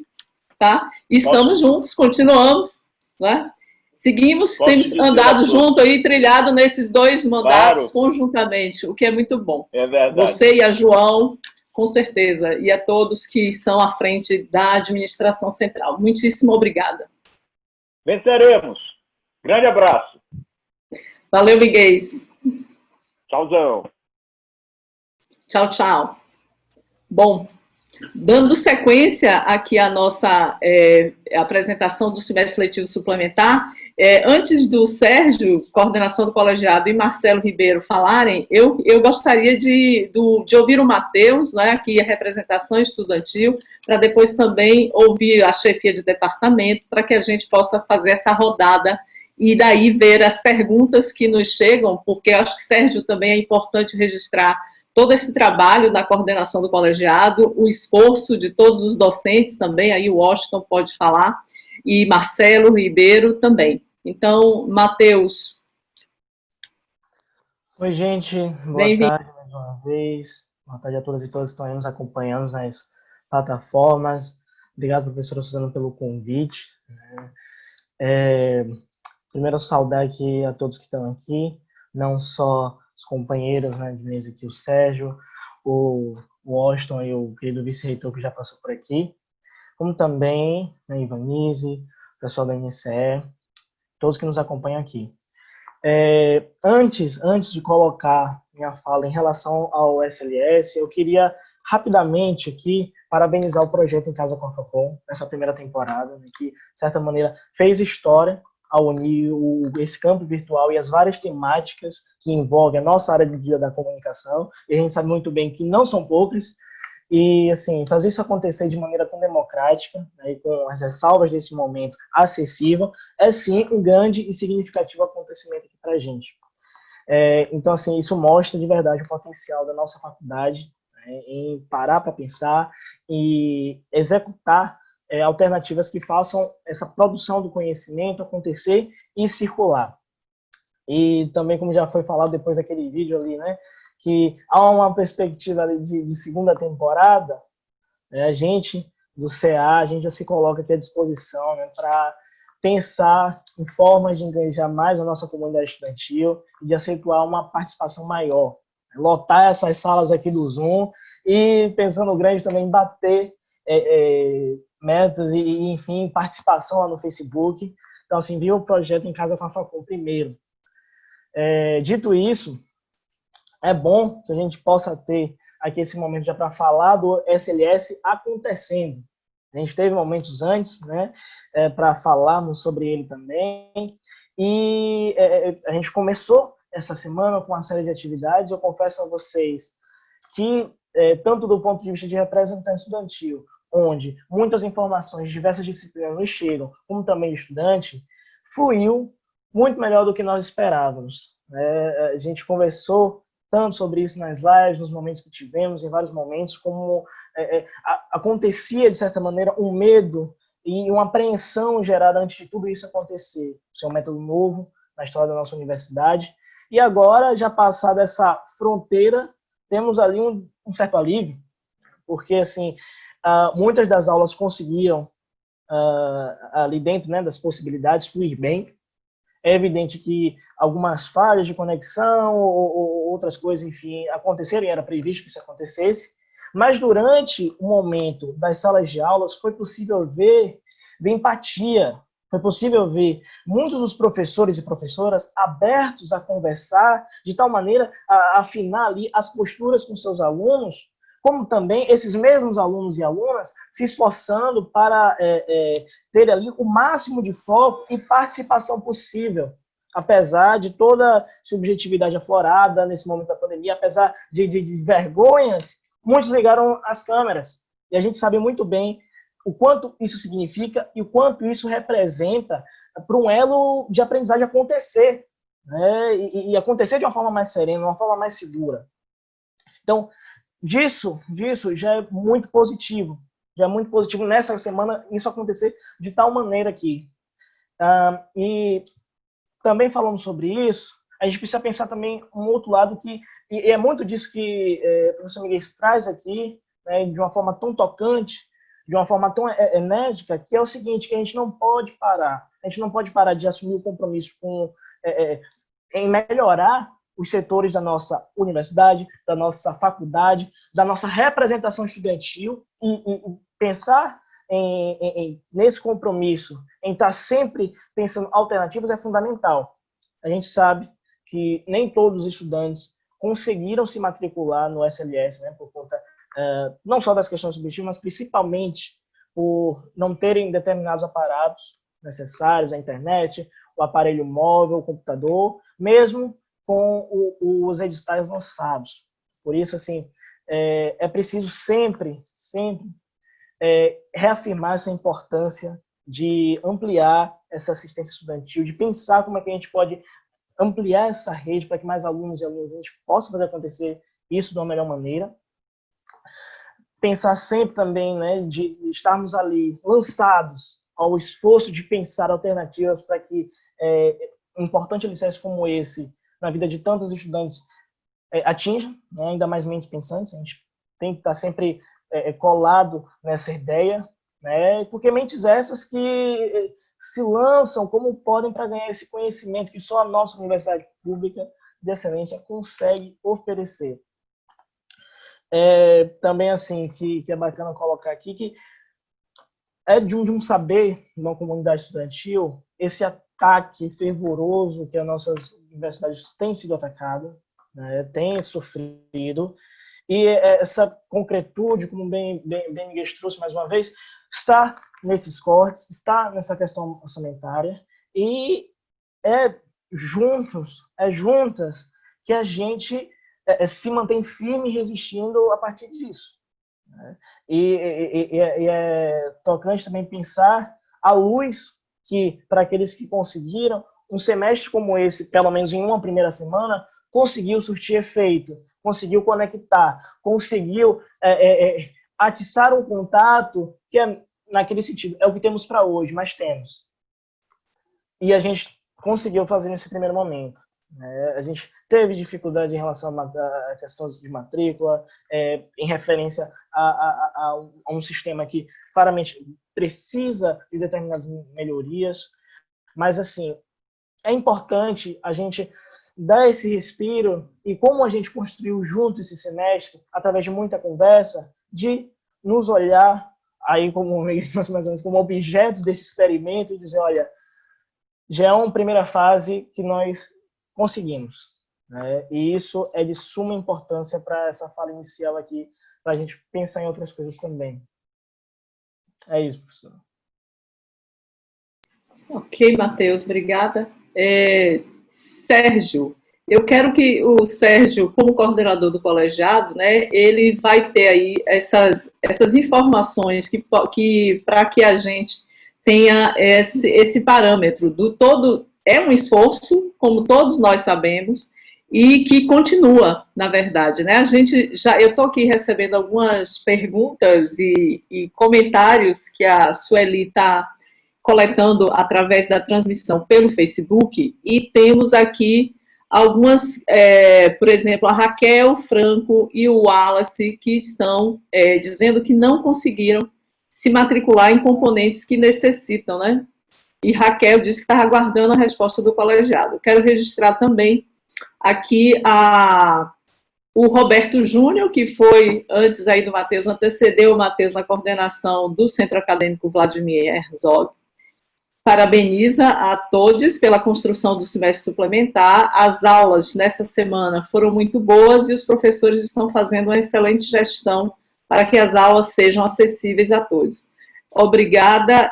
B: tá? E estamos juntos, continuamos, né? Seguimos, temos andado junto aí, trilhado nesses 2 mandatos conjuntamente, o que é muito bom.
G: É verdade.
B: Você e a João, com certeza, e a todos que estão à frente da administração central. Muitíssimo obrigada.
G: Venceremos. Grande abraço.
B: Valeu, Miguel.
G: Tchauzão.
B: Tchau, tchau. Bom, dando sequência aqui à nossa apresentação do semestre letivo suplementar, antes do Sérgio, coordenação do colegiado, e Marcelo Ribeiro falarem, eu gostaria de ouvir o Matheus, né, aqui a representação estudantil, para depois também ouvir a chefia de departamento, para que a gente possa fazer essa rodada e daí ver as perguntas que nos chegam, porque eu acho que, Sérgio, também é importante registrar todo esse trabalho da coordenação do colegiado, o esforço de todos os docentes também, aí o Washington pode falar, e Marcelo Ribeiro também. Então, Matheus.
I: Oi, gente, boa tarde mais uma vez, boa tarde a todas e todos que estão aí nos acompanhando nas plataformas. Obrigado, professora Suzana, pelo convite. Primeiro, saudar aqui a todos que estão aqui, não só os companheiros, né, de mesa aqui, o Sérgio, o Washington e o querido vice-reitor que já passou por aqui, como também a Ivanise, o pessoal da NCE, todos que nos acompanham aqui. Antes de colocar minha fala em relação ao SLS, eu queria rapidamente aqui parabenizar o projeto Em Casa com a Facom, nessa primeira temporada, né, que, de certa maneira, fez história ao unir esse campo virtual e as várias temáticas que envolvem a nossa área de dia da comunicação, e a gente sabe muito bem que não são poucas, e, assim, fazer isso acontecer de maneira tão democrática, né, e com as ressalvas desse momento acessível, é sim um grande e significativo acontecimento aqui para a gente. Então, assim, isso mostra de verdade o potencial da nossa faculdade, né, em parar para pensar e executar alternativas que façam essa produção do conhecimento acontecer e circular. E também, como já foi falado depois daquele vídeo ali, né, que há uma perspectiva ali de segunda temporada, a gente do CA, a gente já se coloca aqui à disposição, né, para pensar em formas de engajar mais a nossa comunidade estudantil e de acentuar uma participação maior. Lotar essas salas aqui do Zoom e, pensando grande, também bater metas e, enfim, participação lá no Facebook. Então, assim, viu o projeto Em Casa com a Facom primeiro. Dito isso, é bom que a gente possa ter aqui esse momento já para falar do SLS acontecendo. A gente teve momentos antes, né, para falarmos sobre ele também, e a gente começou essa semana com uma série de atividades. Eu confesso a vocês que, tanto do ponto de vista de representante estudantil, onde muitas informações de diversas disciplinas nos chegam, como também de estudante, fluiu muito melhor do que nós esperávamos. A gente conversou tanto sobre isso nas lives, nos momentos que tivemos, em vários momentos, como acontecia, de certa maneira, um medo e uma apreensão gerada antes de tudo isso acontecer. Isso é um método novo na história da nossa universidade. E agora, já passada essa fronteira, temos ali um certo alívio, porque, assim, muitas das aulas conseguiram, ali dentro, né, das possibilidades, fluir bem. É evidente que algumas falhas de conexão ou outras coisas, enfim, aconteceram, e era previsto que isso acontecesse, mas durante o momento das salas de aulas foi possível ver empatia, foi possível ver muitos dos professores e professoras abertos a conversar, de tal maneira a afinar ali as posturas com seus alunos, como também esses mesmos alunos e alunas se esforçando para ter ali o máximo de foco e participação possível, apesar de toda subjetividade aflorada nesse momento da pandemia, apesar de vergonhas, muitos ligaram as câmeras. E a gente sabe muito bem o quanto isso significa e o quanto isso representa para um elo de aprendizagem acontecer, né? E acontecer de uma forma mais serena, de uma forma mais segura. Então, disso já é muito positivo. Já é muito positivo nessa semana isso acontecer de tal maneira aqui. E também falando sobre isso, a gente precisa pensar também um outro lado que, e é muito disso que o professor Miguel traz aqui, né, de uma forma tão tocante, de uma forma tão enérgica, que é o seguinte, que a gente não pode parar. A gente não pode parar de assumir o compromisso em melhorar os setores da nossa universidade, da nossa faculdade, da nossa representação estudantil e pensar nesse compromisso, em estar sempre pensando alternativas é fundamental. A gente sabe que nem todos os estudantes conseguiram se matricular no SLS, né, por conta não só das questões subjetivas, mas principalmente por não terem determinados aparatos necessários, a internet, o aparelho móvel, o computador, mesmo com os editais lançados. Por isso, assim, é preciso sempre reafirmar essa importância de ampliar essa assistência estudantil, de pensar como é que a gente pode ampliar essa rede para que mais alunos e alunas a gente possa fazer acontecer isso de uma melhor maneira. Pensar sempre também, né, de estarmos ali lançados ao esforço de pensar alternativas para que um importante alicerce como esse na vida de tantos estudantes atinja, né, ainda mais mentes pensantes. A gente tem que estar sempre colado nessa ideia, né, porque mentes essas que se lançam como podem para ganhar esse conhecimento que só a nossa universidade pública de excelência consegue oferecer. Também, assim, que é bacana colocar aqui, que é de um saber, de uma comunidade estudantil, esse ataque fervoroso que as nossas universidades têm sido atacadas, né, têm sofrido, E essa concretude, como bem Miguel trouxe mais uma vez, está nesses cortes, está nessa questão orçamentária, e é juntas que a gente se mantém firme e resistindo a partir disso. Né? E é tocante também pensar a luz que, para aqueles que conseguiram, um semestre como esse, pelo menos em uma primeira semana, conseguiu surtir efeito, conseguiu conectar, conseguiu atiçar um contato que é, naquele sentido, é o que temos para hoje, mas temos. E a gente conseguiu fazer nesse primeiro momento. A gente teve dificuldade em relação a questões de matrícula, em referência a um sistema que claramente precisa de determinadas melhorias, mas assim, é importante a gente dar esse respiro, e como a gente construiu junto esse semestre, através de muita conversa, de nos olhar aí como, mais ou menos, como objetos desse experimento e dizer, olha, já é uma primeira fase que nós conseguimos. Né? E isso é de suma importância para essa fala inicial aqui, para a gente pensar em outras coisas também. É isso, professor.
B: Ok, Matheus, obrigada. Sérgio, eu quero que o Sérgio, como coordenador do colegiado, né, ele vai ter aí essas informações que para que a gente tenha esse parâmetro do todo. É um esforço, como todos nós sabemos, e que continua, na verdade, né? Eu estou aqui recebendo algumas perguntas e comentários que a Sueli está coletando através da transmissão pelo Facebook, e temos aqui algumas, por exemplo, a Raquel Franco e o Wallace, que estão dizendo que não conseguiram se matricular em componentes que necessitam, né? E Raquel disse que estava aguardando a resposta do colegiado. Quero registrar também aqui o Roberto Júnior, que foi, antes aí do Matheus, antecedeu o Matheus na coordenação do Centro Acadêmico Vladimir Herzog. Parabeniza a todos pela construção do semestre suplementar. As aulas nessa semana foram muito boas e os professores estão fazendo uma excelente gestão para que as aulas sejam acessíveis a todos. Obrigada,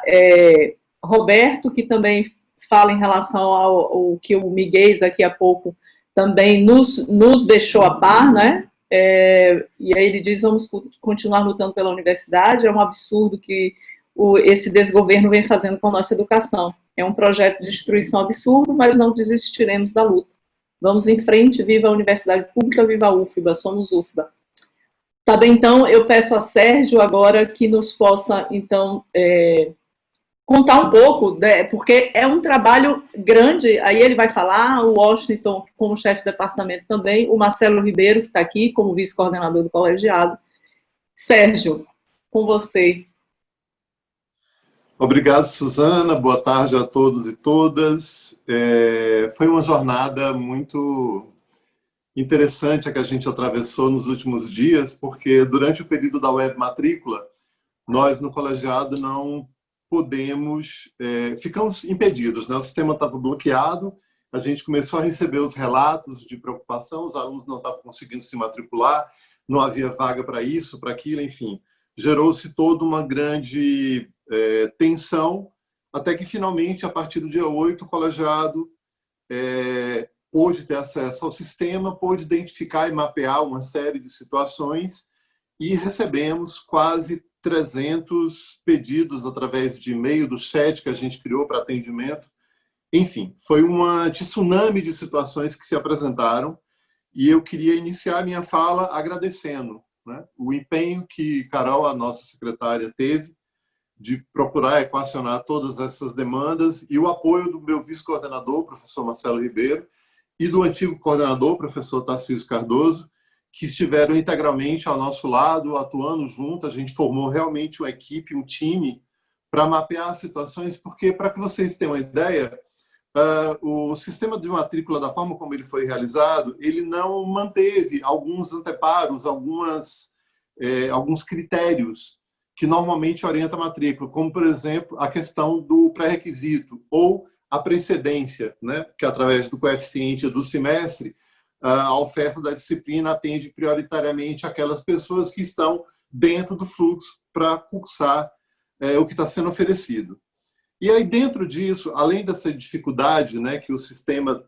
B: Roberto, que também fala em relação ao que o Miguel aqui há pouco também nos deixou a par, né? E aí ele diz, vamos continuar lutando pela universidade, é um absurdo que esse desgoverno vem fazendo com a nossa educação. É um projeto de destruição absurdo, mas não desistiremos da luta. Vamos em frente, viva a Universidade Pública, viva a UFBA, somos UFBA. Tá bem, então, eu peço a Sérgio agora que nos possa, então, contar um pouco, porque é um trabalho grande, aí ele vai falar, o Washington como chefe de departamento também, o Marcelo Ribeiro, que está aqui como vice-coordenador do colegiado. Sérgio, com você.
J: Obrigado, Suzana. Boa tarde a todos e todas. Foi uma jornada muito interessante a que a gente atravessou nos últimos dias, porque durante o período da web matrícula, nós no colegiado não podemos, ficamos impedidos, né? O sistema estava bloqueado, a gente começou a receber os relatos de preocupação, os alunos não estavam conseguindo se matricular, não havia vaga para isso, para aquilo, enfim. Gerou-se toda uma grande tensão, até que finalmente, a partir do dia 8, o colegiado pôde ter acesso ao sistema, pôde identificar e mapear uma série de situações e recebemos quase 300 pedidos através de e-mail, do chat que a gente criou para atendimento. Enfim, foi uma tsunami de situações que se apresentaram e eu queria iniciar minha fala agradecendo, né, o empenho que Carol, a nossa secretária, teve de procurar equacionar todas essas demandas e o apoio do meu vice-coordenador, professor Marcelo Ribeiro, e do antigo coordenador, professor Tarcísio Cardoso, que estiveram integralmente ao nosso lado, atuando junto. A gente formou realmente uma equipe, um time, para mapear as situações, porque, para que vocês tenham uma ideia, o sistema de matrícula, da forma como ele foi realizado, ele não manteve alguns anteparos, alguns critérios que normalmente orientam a matrícula, como, por exemplo, a questão do pré-requisito ou a precedência, né, que através do coeficiente do semestre, a oferta da disciplina atende prioritariamente aquelas pessoas que estão dentro do fluxo para cursar o que está sendo oferecido. E aí, dentro disso, além dessa dificuldade, né, que o sistema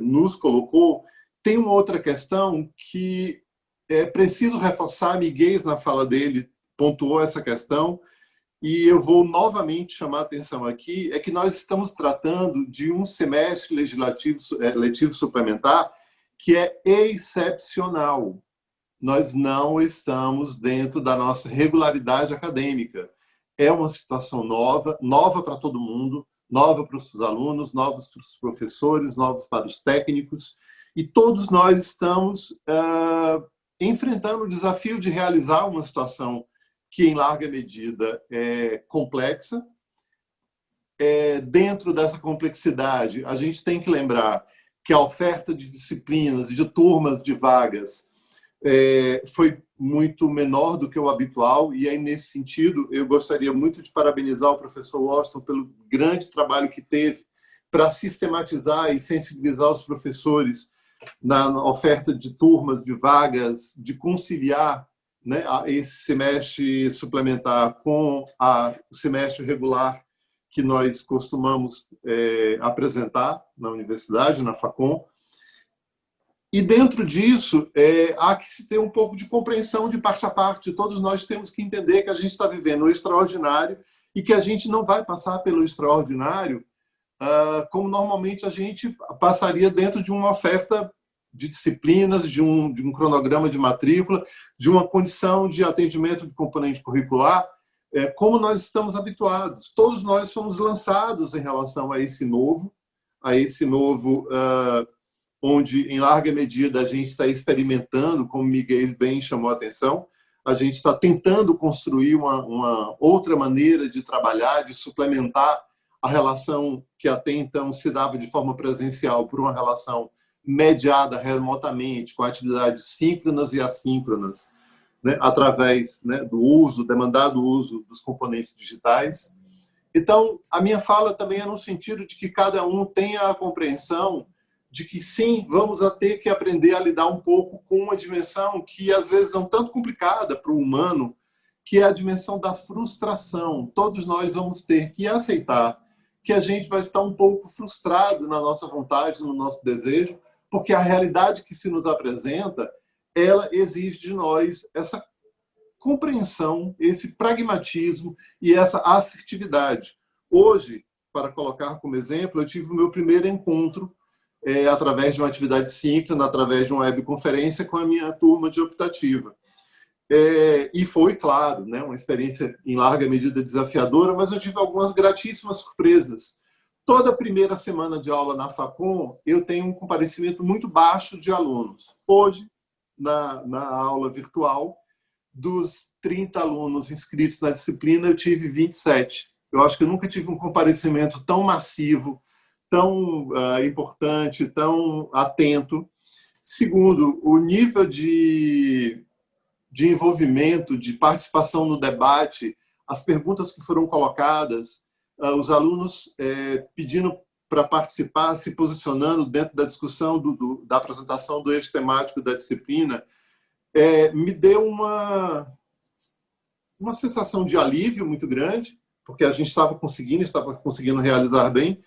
J: nos colocou, tem uma outra questão que é preciso reforçar. Miguel, na fala dele, pontuou essa questão, e eu vou novamente chamar a atenção aqui, é que nós estamos tratando de um semestre letivo suplementar que é excepcional. Nós não estamos dentro da nossa regularidade acadêmica. É uma situação nova para todo mundo, nova para os alunos, novos para os professores, novos para os técnicos, e todos nós estamos enfrentando o desafio de realizar uma situação que, em larga medida, é complexa. Dentro dessa complexidade, a gente tem que lembrar que a oferta de disciplinas e de turmas de vagas foi muito menor do que o habitual, e aí, nesse sentido, eu gostaria muito de parabenizar o professor Washington pelo grande trabalho que teve para sistematizar e sensibilizar os professores na oferta de turmas, de vagas, de conciliar, né, esse semestre suplementar com o semestre regular que nós costumamos apresentar na universidade, na Facom. E dentro disso, há que se ter um pouco de compreensão de parte a parte. Todos nós temos que entender que a gente está vivendo o extraordinário e que a gente não vai passar pelo extraordinário como normalmente a gente passaria dentro de uma oferta de disciplinas, de um cronograma de matrícula, de uma condição de atendimento de componente curricular, como nós estamos habituados. Todos nós somos lançados em relação a esse novo, onde, em larga medida, a gente está experimentando, como Miguel bem chamou a atenção, a gente está tentando construir uma outra maneira de trabalhar, de suplementar a relação que até então se dava de forma presencial por uma relação mediada remotamente, com atividades síncronas e assíncronas, né, através, né, do demandado uso dos componentes digitais. Então, a minha fala também é no sentido de que cada um tenha a compreensão de que, sim, vamos ter que aprender a lidar um pouco com uma dimensão que, às vezes, é um tanto complicada para o humano, que é a dimensão da frustração. Todos nós vamos ter que aceitar que a gente vai estar um pouco frustrado na nossa vontade, no nosso desejo, porque a realidade que se nos apresenta, ela exige de nós essa compreensão, esse pragmatismo e essa assertividade. Hoje, para colocar como exemplo, eu tive o meu primeiro encontro através de uma atividade síncrona, através de uma webconferência com a minha turma de optativa. E foi, claro, né, uma experiência em larga medida desafiadora, mas eu tive algumas gratíssimas surpresas. Toda a primeira semana de aula na Facom, eu tenho um comparecimento muito baixo de alunos. Hoje, na aula virtual, dos 30 alunos inscritos na disciplina, eu tive 27. Eu acho que eu nunca tive um comparecimento tão massivo, tão importante, tão atento. Segundo, o nível de envolvimento, de participação no debate, as perguntas que foram colocadas, os alunos pedindo para participar, se posicionando dentro da discussão da apresentação do eixo temático da disciplina, me deu uma sensação de alívio muito grande, porque a gente estava conseguindo realizar bem,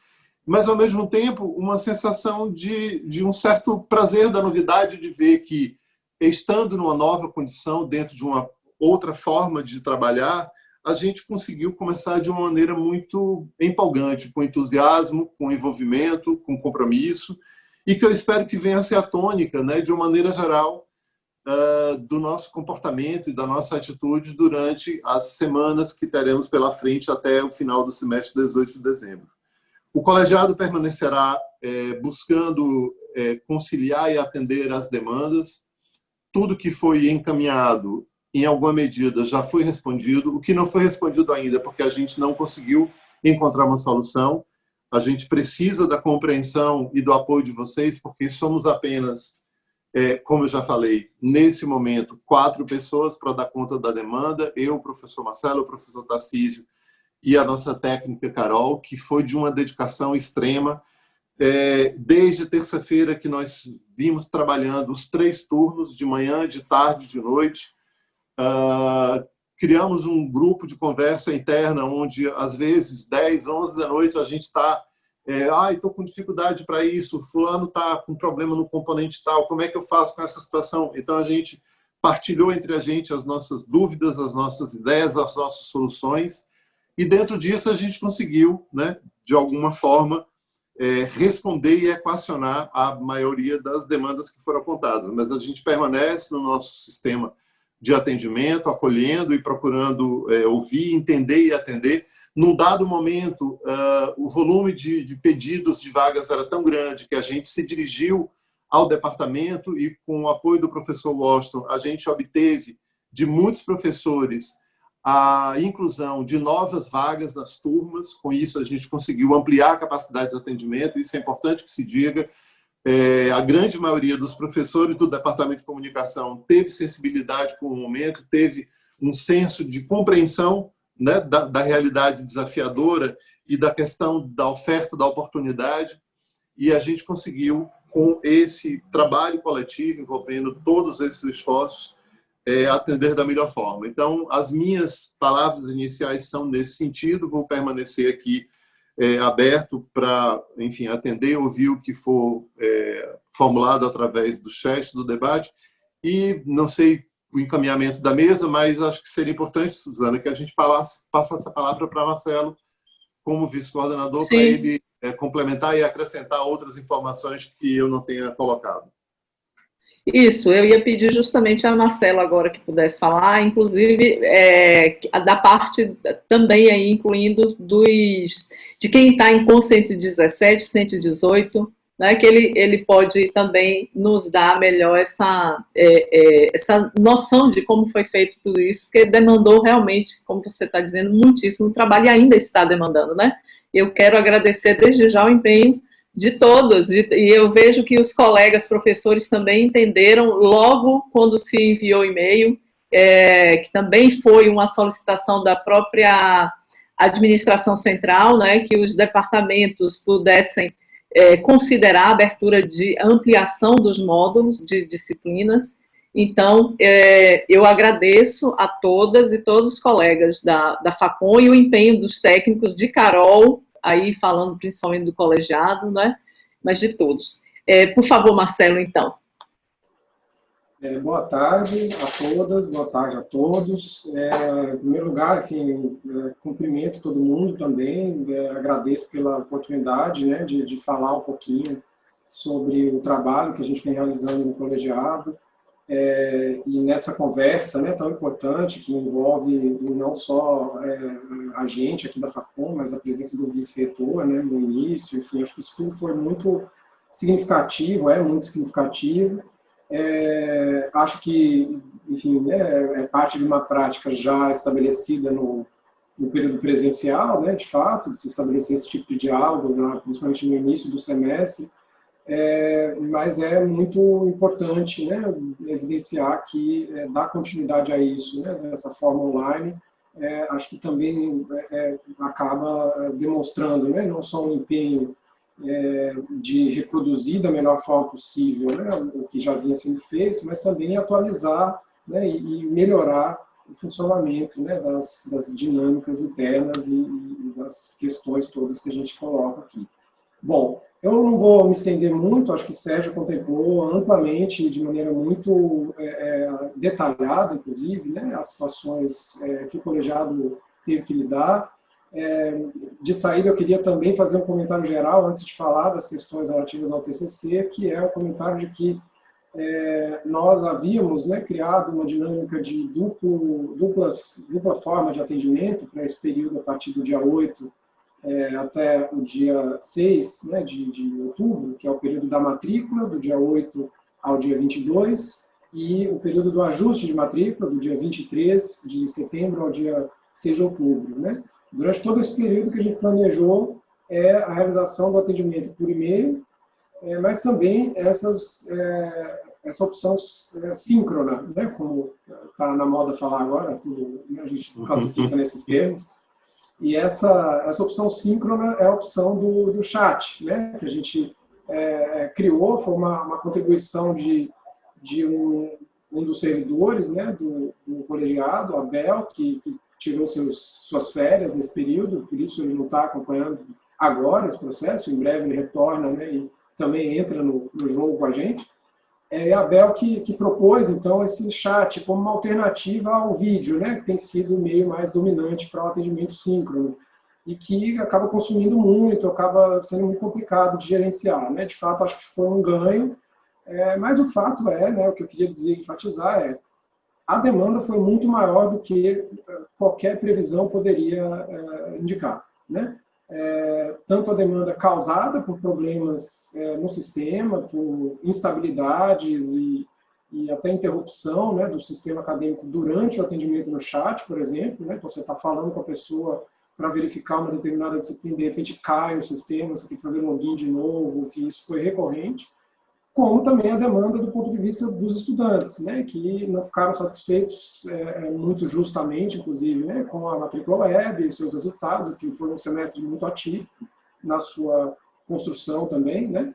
J: mas, ao mesmo tempo, uma sensação de um certo prazer da novidade, de ver que, estando numa nova condição, dentro de uma outra forma de trabalhar, a gente conseguiu começar de uma maneira muito empolgante, com entusiasmo, com envolvimento, com compromisso, e que eu espero que venha a ser a tônica, né, de uma maneira geral, do nosso comportamento e da nossa atitude durante as semanas que teremos pela frente até o final do semestre, 18 de dezembro. O colegiado permanecerá buscando conciliar e atender às demandas. Tudo que foi encaminhado, em alguma medida, já foi respondido. O que não foi respondido ainda, porque a gente não conseguiu encontrar uma solução. A gente precisa da compreensão e do apoio de vocês, porque somos apenas, como eu já falei, nesse momento, 4 pessoas para dar conta da demanda. Eu, o professor Marcelo, o professor Tarcísio e a nossa técnica Carol, que foi de uma dedicação extrema. Desde terça-feira que nós vimos trabalhando os 3 turnos, de manhã, de tarde, de noite. Criamos um grupo de conversa interna, onde, às vezes, 10, 11 da noite, a gente está... estou com dificuldade para isso, fulano está com problema no componente tal, como é que eu faço com essa situação? Então, a gente partilhou entre a gente as nossas dúvidas, as nossas ideias, as nossas soluções, e dentro disso a gente conseguiu, né, de alguma forma, responder e equacionar a maioria das demandas que foram apontadas. Mas a gente permanece no nosso sistema de atendimento, acolhendo e procurando ouvir, entender e atender. Num dado momento, o volume de pedidos de vagas era tão grande que a gente se dirigiu ao departamento e, com o apoio do professor Washington, a gente obteve de muitos professores a inclusão de novas vagas nas turmas. Com isso, a gente conseguiu ampliar a capacidade de atendimento. Isso é importante que se diga. A grande maioria dos professores do Departamento de Comunicação teve sensibilidade com o momento, teve um senso de compreensão, né, da realidade desafiadora e da questão da oferta, da oportunidade, e a gente conseguiu, com esse trabalho coletivo, envolvendo todos esses esforços, atender da melhor forma. Então, as minhas palavras iniciais são nesse sentido. Vou permanecer aqui aberto para, enfim, atender, ouvir o que for formulado através do chat, do debate, e não sei o encaminhamento da mesa, mas acho que seria importante, Suzana, que a gente passasse a palavra para Marcelo, como vice-coordenador, para ele complementar e acrescentar outras informações que eu não tenha colocado.
B: Isso, eu ia pedir justamente a Marcelo agora que pudesse falar, inclusive da parte também aí, incluindo de quem está em CON 117, 118, né, que ele pode também nos dar melhor essa noção de como foi feito tudo isso, porque demandou realmente, como você está dizendo, muitíssimo trabalho e ainda está demandando, né? Eu quero agradecer desde já o empenho de todos, e eu vejo que os colegas professores também entenderam logo quando se enviou o e-mail, que também foi uma solicitação da própria administração central, né, que os departamentos pudessem considerar a abertura de ampliação dos módulos de disciplinas. Então, eu agradeço a todas e todos os colegas da FACON e o empenho dos técnicos, de Carol, aí falando principalmente do colegiado, né, mas de todos. Por favor, Marcelo, então.
K: Boa tarde a todas, boa tarde a todos. Em primeiro lugar, enfim, cumprimento todo mundo também, agradeço pela oportunidade, né, de falar um pouquinho sobre o trabalho que a gente vem realizando no colegiado, e nessa conversa, né, tão importante, que envolve não só a gente aqui da FACON, mas a presença do vice-reitor, né, no início. Enfim, acho que isso tudo foi muito significativo, muito significativo. Acho que, enfim, é parte de uma prática já estabelecida no período presencial, né, de fato, de se estabelecer esse tipo de diálogo, principalmente no início do semestre. Mas é muito importante, né, evidenciar que dar continuidade a isso, né, dessa forma online, acho que também acaba demonstrando, né, não só um empenho de reproduzir da melhor forma possível, né, o que já vinha sendo feito, mas também atualizar, né, e melhorar o funcionamento, né, das dinâmicas internas e das questões todas que a gente coloca aqui. Bom, eu não vou me estender muito, acho que Sérgio contemplou amplamente, de maneira muito detalhada, inclusive, né, as situações que o colegiado teve que lidar. De saída, eu queria também fazer um comentário geral, antes de falar das questões relativas ao TCC, que é o comentário de que nós havíamos, né, criado uma dinâmica de dupla forma de atendimento para esse período, a partir do dia 8 até o dia 6, né, de outubro, que é o período da matrícula, do dia 8 ao dia 22, e o período do ajuste de matrícula, do dia 23 de setembro ao dia 6 de outubro. Né? Durante todo esse período que a gente planejou a realização do atendimento por e-mail, mas também essa opção síncrona, né, como está na moda falar agora, tudo, né, a gente classifica nesses termos. E essa opção síncrona é a opção do chat, né, que a gente criou, foi uma contribuição de um dos servidores, né, do colegiado, Abel, que tirou suas férias nesse período, por isso ele não está acompanhando agora esse processo, em breve ele retorna, né, e também entra no jogo com a gente. É a Abel que propôs, então, esse chat como uma alternativa ao vídeo, né, que tem sido o meio mais dominante para o atendimento síncrono, e que acaba consumindo muito, acaba sendo muito complicado de gerenciar, né. De fato, acho que foi um ganho, mas o fato né, o que eu queria dizer, enfatizar a demanda foi muito maior do que qualquer previsão poderia indicar, né. Tanto a demanda causada por problemas no sistema, por instabilidades e até interrupção, né, do sistema acadêmico durante o atendimento no chat, por exemplo, né, então você está falando com a pessoa para verificar uma determinada disciplina, de repente cai o sistema, você tem que fazer login de novo, enfim, isso foi recorrente, como também a demanda do ponto de vista dos estudantes, né, que não ficaram satisfeitos muito justamente, inclusive, né, com a matrícula web e seus resultados. Enfim, foi um semestre muito atípico na sua construção também, né,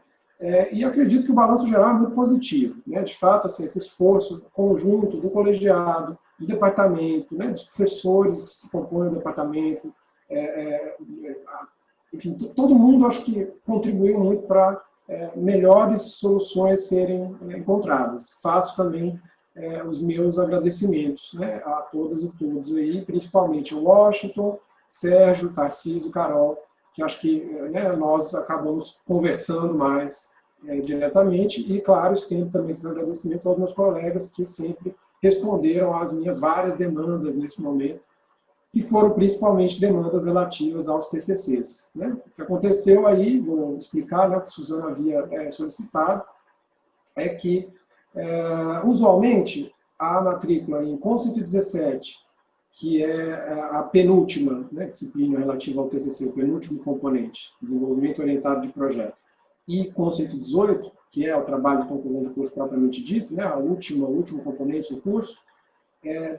K: e acredito que o balanço geral é muito positivo, né, de fato, assim, esse esforço conjunto do colegiado, do departamento, né, dos professores que compõem o departamento, enfim, todo mundo acho que contribuiu muito para melhores soluções serem encontradas. Faço também os meus agradecimentos, né, a todas e todos aí, principalmente ao Washington, Sérgio, Tarcísio, Carol, que acho que nós acabamos conversando mais diretamente, e claro, estendo também esses agradecimentos aos meus colegas que sempre responderam às minhas várias demandas nesse momento, que foram principalmente demandas relativas aos TCCs. Né? O que aconteceu aí, vou explicar, né, o que a Suzana havia solicitado, é que, usualmente, a matrícula em CON 117, que é a penúltima, né, disciplina relativa ao TCC, o penúltimo componente, desenvolvimento orientado de projeto, e CON 118, que é o trabalho de conclusão de curso propriamente dito, né, o último componente do curso,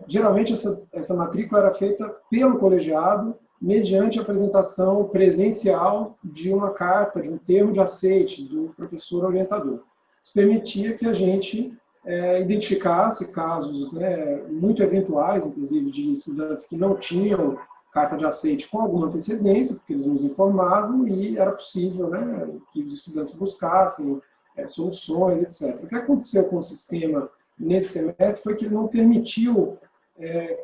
K: geralmente essa matrícula era feita pelo colegiado mediante a apresentação presencial de uma carta, de um termo de aceite do professor orientador. Isso permitia que a gente identificasse casos muito eventuais, inclusive de estudantes que não tinham carta de aceite com alguma antecedência, porque eles nos informavam e era possível, né, que os estudantes buscassem soluções, etc. O que aconteceu com o sistema nesse semestre foi que ele não permitiu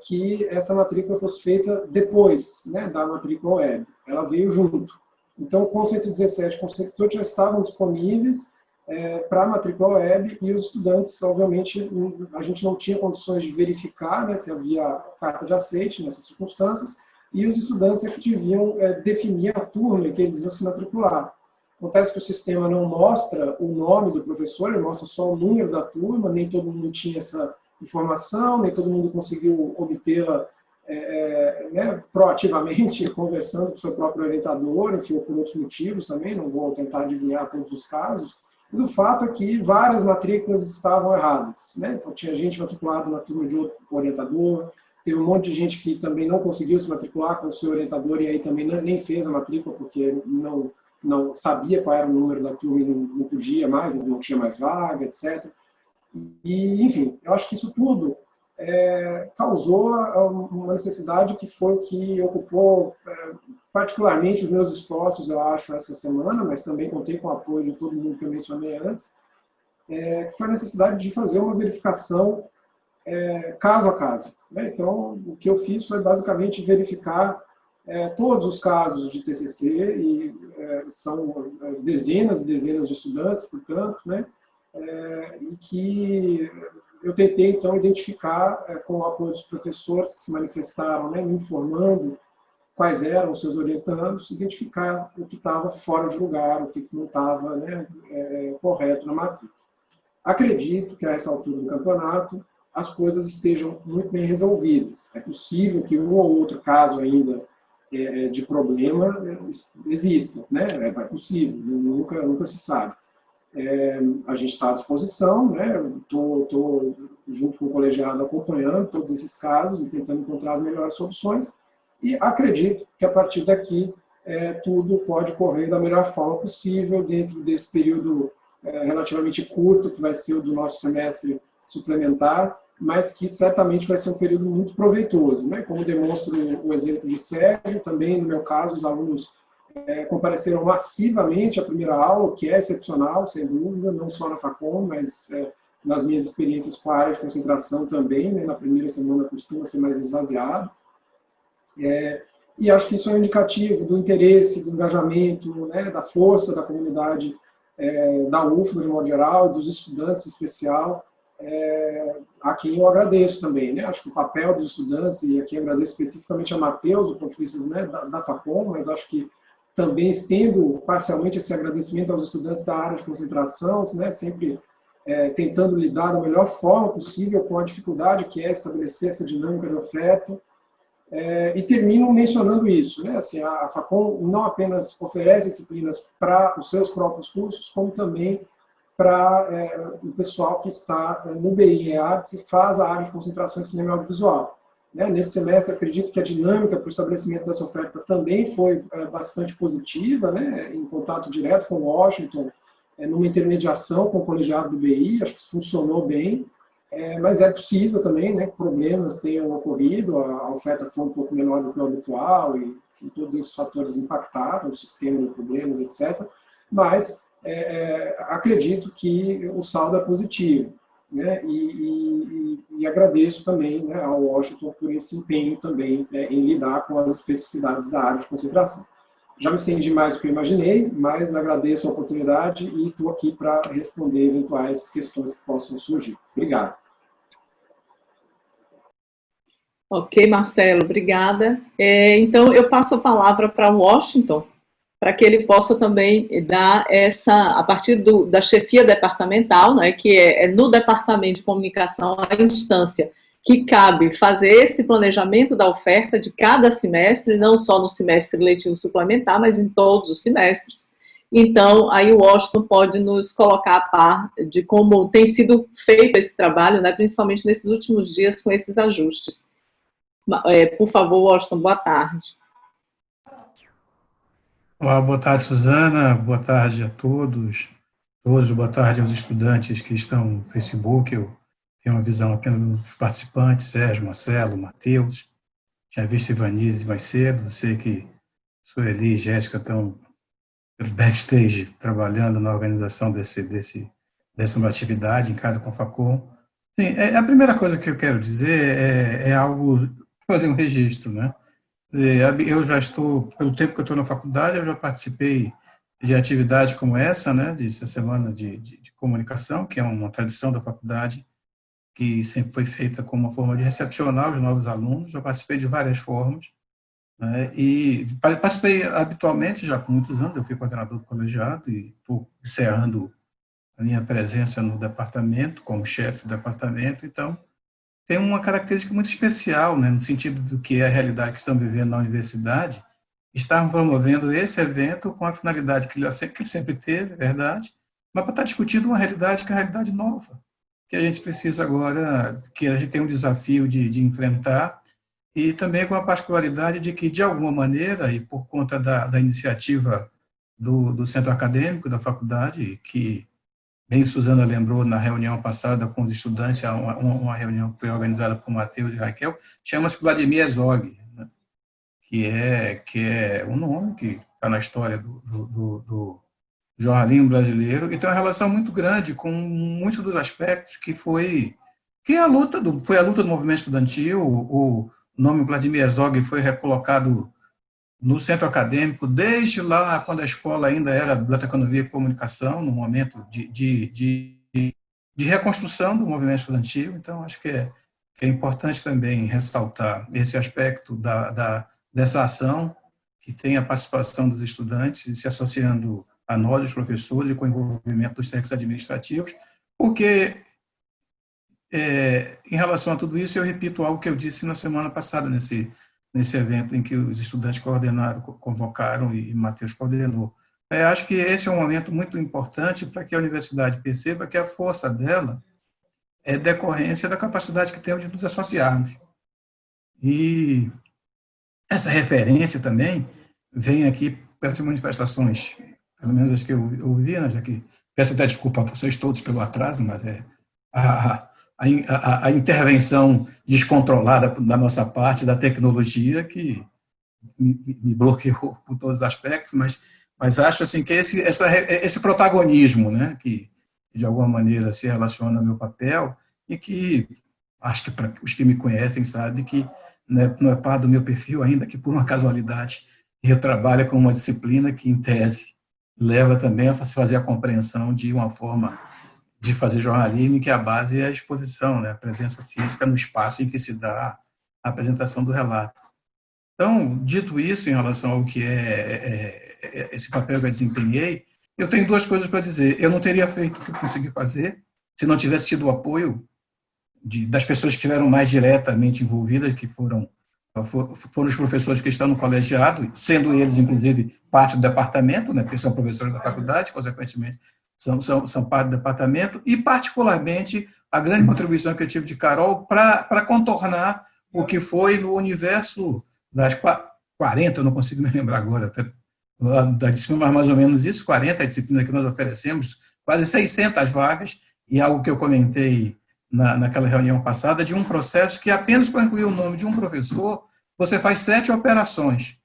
K: que essa matrícula fosse feita depois, né, da matrícula web. Ela veio junto. Então, com 117 e com 118 já estavam disponíveis para a matrícula web, e os estudantes, obviamente, a gente não tinha condições de verificar, né, se havia carta de aceite nessas circunstâncias, e os estudantes é que deviam definir a turma em que eles iam se matricular. Acontece que o sistema não mostra o nome do professor, ele mostra só o número da turma, nem todo mundo tinha essa informação, nem todo mundo conseguiu obtê-la proativamente, conversando com o seu próprio orientador, enfim, ou por outros motivos também, não vou tentar adivinhar todos os casos, mas o fato é que várias matrículas estavam erradas, né? Então tinha gente matriculada na turma de outro orientador, teve um monte de gente que também não conseguiu se matricular com o seu orientador e aí também nem fez a matrícula porque não sabia qual era o número da turma e não podia mais, não tinha mais vaga, etc. E, enfim, eu acho que isso tudo causou uma necessidade que foi que ocupou particularmente os meus esforços, eu acho, essa semana, mas também contei com o apoio de todo mundo que eu mencionei antes, que foi a necessidade de fazer uma verificação caso a caso. Né? Então, o que eu fiz foi basicamente verificar todos os casos de TCC, e são dezenas e dezenas de estudantes, portanto, né? E que eu tentei, então, identificar, com o apoio dos professores que se manifestaram, né, me informando quais eram os seus orientandos, identificar o que estava fora de lugar, o que não estava, né, correto na matrícula. Acredito que, a essa altura do campeonato, as coisas estejam muito bem resolvidas. É possível que um ou outro caso ainda de problema exista, né? É possível, nunca se sabe. A gente está à disposição, né? Estou junto com o colegiado acompanhando todos esses casos e tentando encontrar as melhores soluções, e acredito que a partir daqui tudo pode correr da melhor forma possível dentro desse período relativamente curto, que vai ser o do nosso semestre suplementar, mas que certamente vai ser um período muito proveitoso, né? Como demonstra o exemplo de Sérgio, também no meu caso, os alunos compareceram massivamente à primeira aula, o que é excepcional, sem dúvida, não só na Facom, mas nas minhas experiências com a área de concentração também, né? Na primeira semana costuma ser mais esvaziado. E acho que isso é um indicativo do interesse, do engajamento, né? Da força da comunidade da UFBA, de modo geral, dos estudantes em especial, a quem eu agradeço também, né? Acho que o papel dos estudantes, e aqui eu agradeço especificamente a Matheus, do ponto de vista, né, da Facom, mas acho que também estendo parcialmente esse agradecimento aos estudantes da área de concentração, né, sempre tentando lidar da melhor forma possível com a dificuldade que é estabelecer essa dinâmica de oferta. E termino mencionando isso, né? Assim, a Facom não apenas oferece disciplinas para os seus próprios cursos, como também para o pessoal que está no BI e Artes e faz a área de concentração em cinema e audiovisual. Nesse semestre, acredito que a dinâmica para o estabelecimento dessa oferta também foi bastante positiva, né? Em contato direto com Washington, numa intermediação com o colegiado do BI, acho que funcionou bem. Mas é possível também, né, que problemas tenham ocorrido, a oferta foi um pouco menor do que o habitual, e enfim, todos esses fatores impactaram o sistema de problemas, etc. Mas acredito que o saldo é positivo, né, e agradeço também, né, ao Washington por esse empenho também em lidar com as especificidades da área de concentração. Já me estendi mais do que eu imaginei, mas agradeço a oportunidade e estou aqui para responder eventuais questões que possam surgir. Obrigado.
B: Ok, Marcelo, obrigada. Então, eu passo a palavra para o Washington, para que ele possa também dar a partir da chefia departamental, né, que é no Departamento de Comunicação, a instância que cabe fazer esse planejamento da oferta de cada semestre, não só no semestre letivo suplementar, mas em todos os semestres. Então, aí o Washington pode nos colocar a par de como tem sido feito esse trabalho, né, principalmente nesses últimos dias com esses ajustes. Por favor, Washington, boa tarde.
H: Olá, boa tarde, Suzana, boa tarde a todos, boa tarde aos estudantes que estão no Facebook. Eu tenho uma visão apenas dos participantes, Sérgio, Marcelo, Matheus, tinha visto Ivanise mais cedo, sei que Sueli e Jéssica estão pelo backstage trabalhando na organização dessa uma atividade em casa com a Facom. Sim, a primeira coisa que eu quero dizer é algo, fazer um registro, né? Eu já estou, pelo tempo que eu estou na faculdade, eu já participei de atividades como essa, né, dessa semana de comunicação, que é uma tradição da faculdade, que sempre foi feita como uma forma de recepcionar os novos alunos. Já participei de várias formas, né, e participei habitualmente já com muitos anos. Eu fui coordenador do colegiado e estou encerrando a minha presença no departamento, como chefe do departamento. Então, tem uma característica muito especial, né, no sentido do que é a realidade que estamos vivendo na universidade. Estarmos promovendo esse evento com a finalidade que ele sempre teve, verdade, mas para estar discutindo uma realidade que é uma realidade nova, que a gente precisa agora, que a gente tem um desafio de enfrentar, e também com a particularidade de que, de alguma maneira, e por conta da iniciativa do centro acadêmico da faculdade, que bem Suzana lembrou na reunião passada com os estudantes, uma reunião que foi organizada por Matheus e Raquel, chama-se Vladimir Herzog, né, que é um nome que está na história do jornalismo brasileiro, e tem uma relação muito grande com muitos dos aspectos foi a luta do movimento estudantil. O nome Vladimir Herzog foi recolocado no centro acadêmico desde lá, quando a escola ainda era Biblioteconomia e Comunicação, no momento de reconstrução do movimento estudantil. Então, acho que é importante também ressaltar esse aspecto dessa ação, que tem a participação dos estudantes se associando a nós, os professores, e com o envolvimento dos técnicos administrativos, porque, em relação a tudo isso, eu repito algo que eu disse na semana passada, nesse evento em que os estudantes convocaram e Matheus coordenou. Acho que esse é um momento muito importante para que a universidade perceba que a força dela é decorrência da capacidade que temos de nos associarmos. E essa referência também vem aqui pelas manifestações, pelo menos as que eu ouvi, né, já que peço até desculpa a vocês todos pelo atraso, mas a intervenção descontrolada da nossa parte, da tecnologia, que me bloqueou por todos os aspectos, mas acho assim, que esse protagonismo, né, que de alguma maneira se relaciona ao meu papel, e que acho que para os que me conhecem sabem que não é parte do meu perfil, ainda que por uma casualidade eu trabalho com uma disciplina que, em tese, leva também a fazer a compreensão de uma forma de fazer jornalismo, que a base é a exposição, né, a presença física no espaço em que se dá a apresentação do relato. Então, dito isso, em relação ao que esse papel que eu desempenhei, eu tenho duas coisas para dizer. Eu não teria feito o que eu consegui fazer se não tivesse tido o apoio das pessoas que estiveram mais diretamente envolvidas, que foram os professores que estão no colegiado, sendo eles, inclusive, parte do departamento, né, porque são professores da faculdade, consequentemente, são parte do departamento, e, particularmente, a grande contribuição que eu tive de Carol para contornar o que foi no universo das 40, eu não consigo me lembrar agora, até, da disciplina, mas mais ou menos isso, 40 a disciplina que nós oferecemos, quase 600 vagas, e algo que eu comentei naquela reunião passada, de um processo que apenas para incluir o nome de um professor, você faz 7 operações.